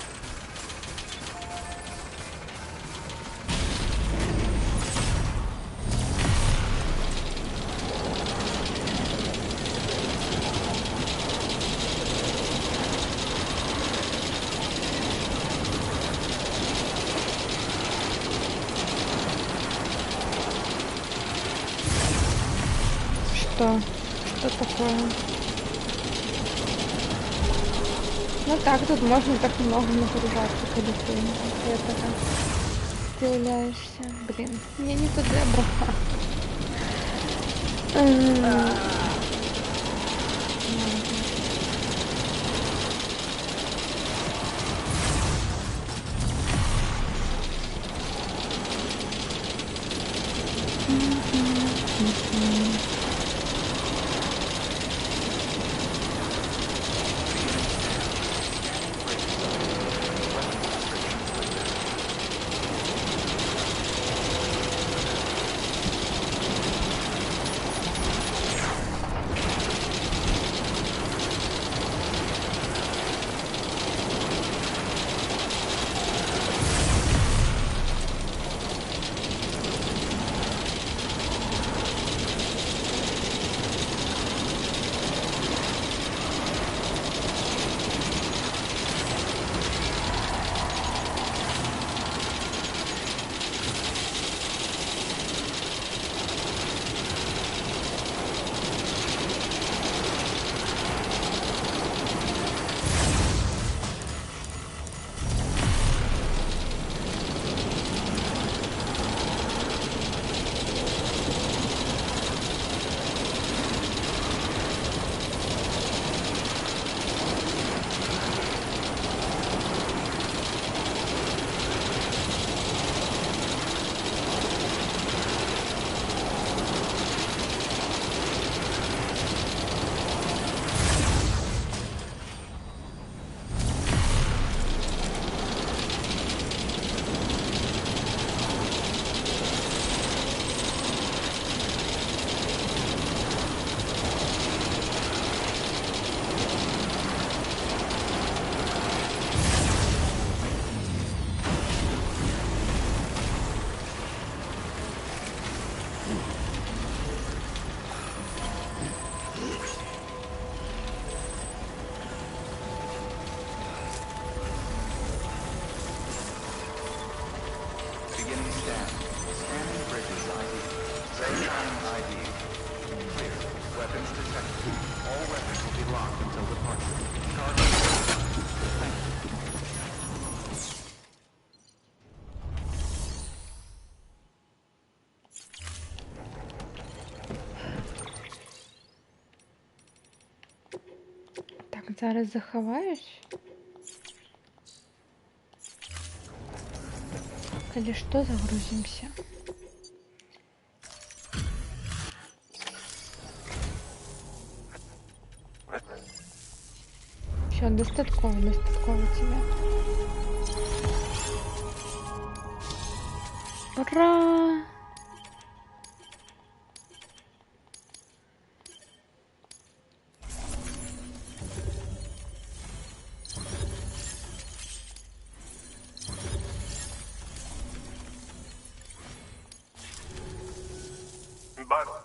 что? Что такое? Ну так, тут можно так много нагружаться, когда ты этого появляешься. Блин, я не туда брала. Beginning scan. Scanning bridges ID. Verifying ID. Clear. Weapons detected. All weapons will be locked until departure. Cargo. Thank you. Так, зараз заховаюсь. Или что, загрузимся. Все, достатково тебя. Ура! Battle.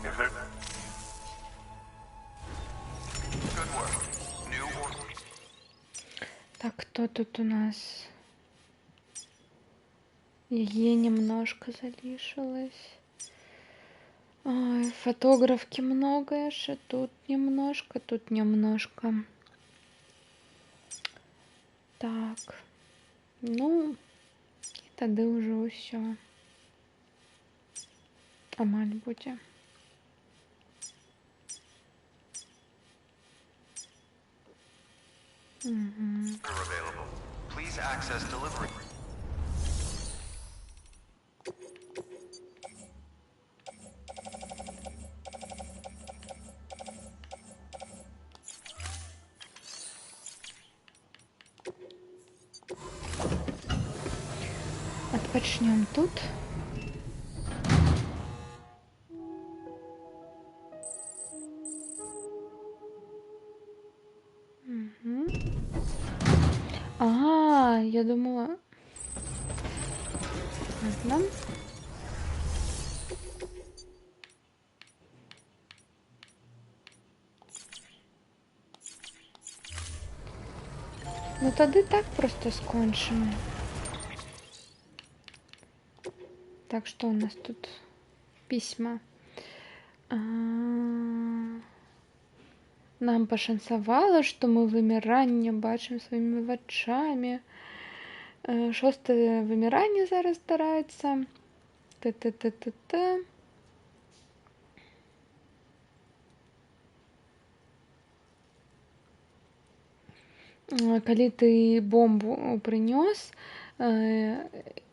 Is it? Good work. New order. Так, кто тут у нас? Її немножко залишилось. Ой, фотографки много, ще тут немножко, тут немножко. Так, ну, і тоді вже усе. Амаль буде. Угу. Order available. Please access delivery. Отпочнем тут. Угу. А, я думала... Ладно. Ну тады так просто скончым. Так, что у нас тут? Письма. Нам пашанцавала, што мы выміранне бачым сваімі вачамі. 6-е выміранне зараз здараецца. Т. Калі ты бомбу прынёс,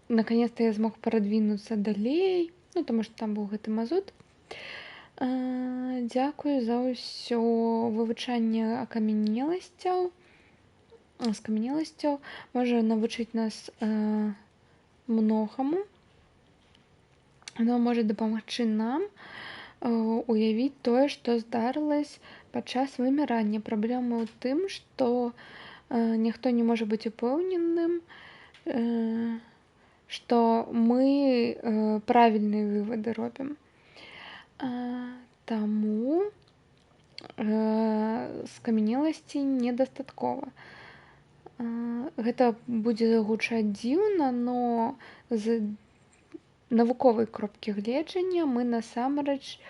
наконец-то я змог продвинуться далей, ну, тому што там быў гэты мазут. Дзякую за ўсё вывучанне акамянеласцяў. Скамянеласцяў можа навучыць нас многаму. Оно можа дапамагчы нам уявіць тое, што здарылася падчас вымірання. Праблема ў тым, што ніхто не можа быць упэўненым, што мы правільныя вывады робім. Таму скамянеласці недастаткова. Гэта будзе гучаць дзіўна, но з навуковай кропкі гледжання мы насамрэч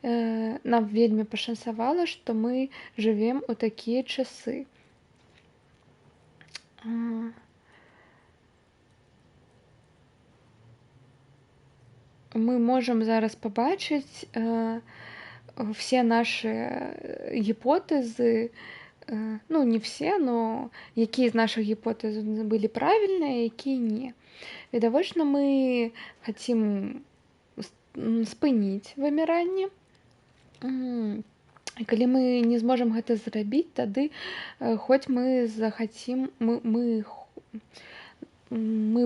нам вельмі пашанцавала, што мы жывем у такія часы. Мы можам зараз пабачыць все наши гіпотэзы, ну не все, но якія з наших гіпотэз былі правільныя, якія не. Відавочна, мы хацім спыніць выміранне. Калі мы не зможам гэта зрабіць, тады хоць мы захацім, мы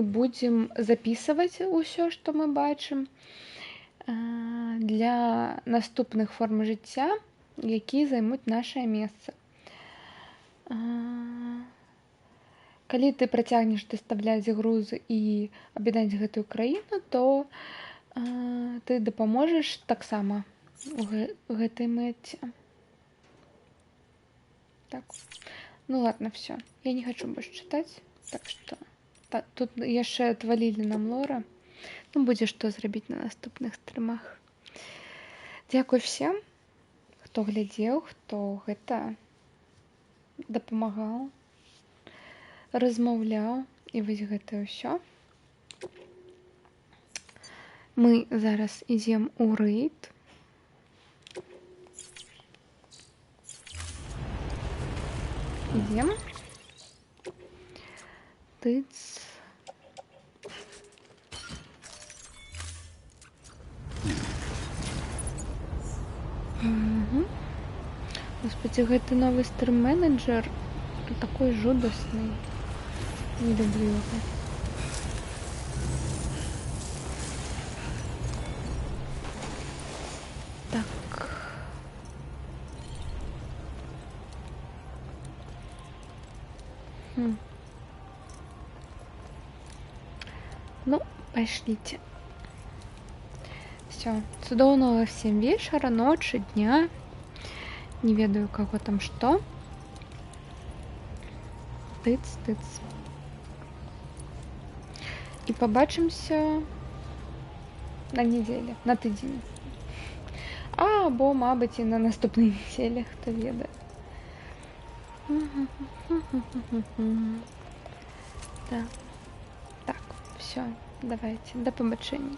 будзем записываць усё, што мы бачым для наступных форм жыцця, якія займуць нашае месца. Калі ты працягнеш даставляць грузы і аб'яднаць гэтую краіну, то ты дапаможаш таксама у гэтай мэце. Так. Ну ладно, все. Я не хочу больше читать, так что тут яшчэ отвалілі нам лора. Ну, будзе што зрабіць на наступных стрымах. Дзякуй всем, хто глядзеў, хто гэта дапамагаў, размаўляў і вось гэта ўсё. Мы зараз ідзем у рэйд. Ідзем. Тыц. Господи, гэты новы стрим-менеджер такой жудасны. Не люблю его. Так. Ну, пошлите. Все. Цудоўнага всем вечера, ночи, дня. Не ведаю, кого там что. Тыц. І побачимся на неділі, на тиждень. Або, мабуть, і на наступній неділі, хто ведає. Так, все, давайте, до побачення.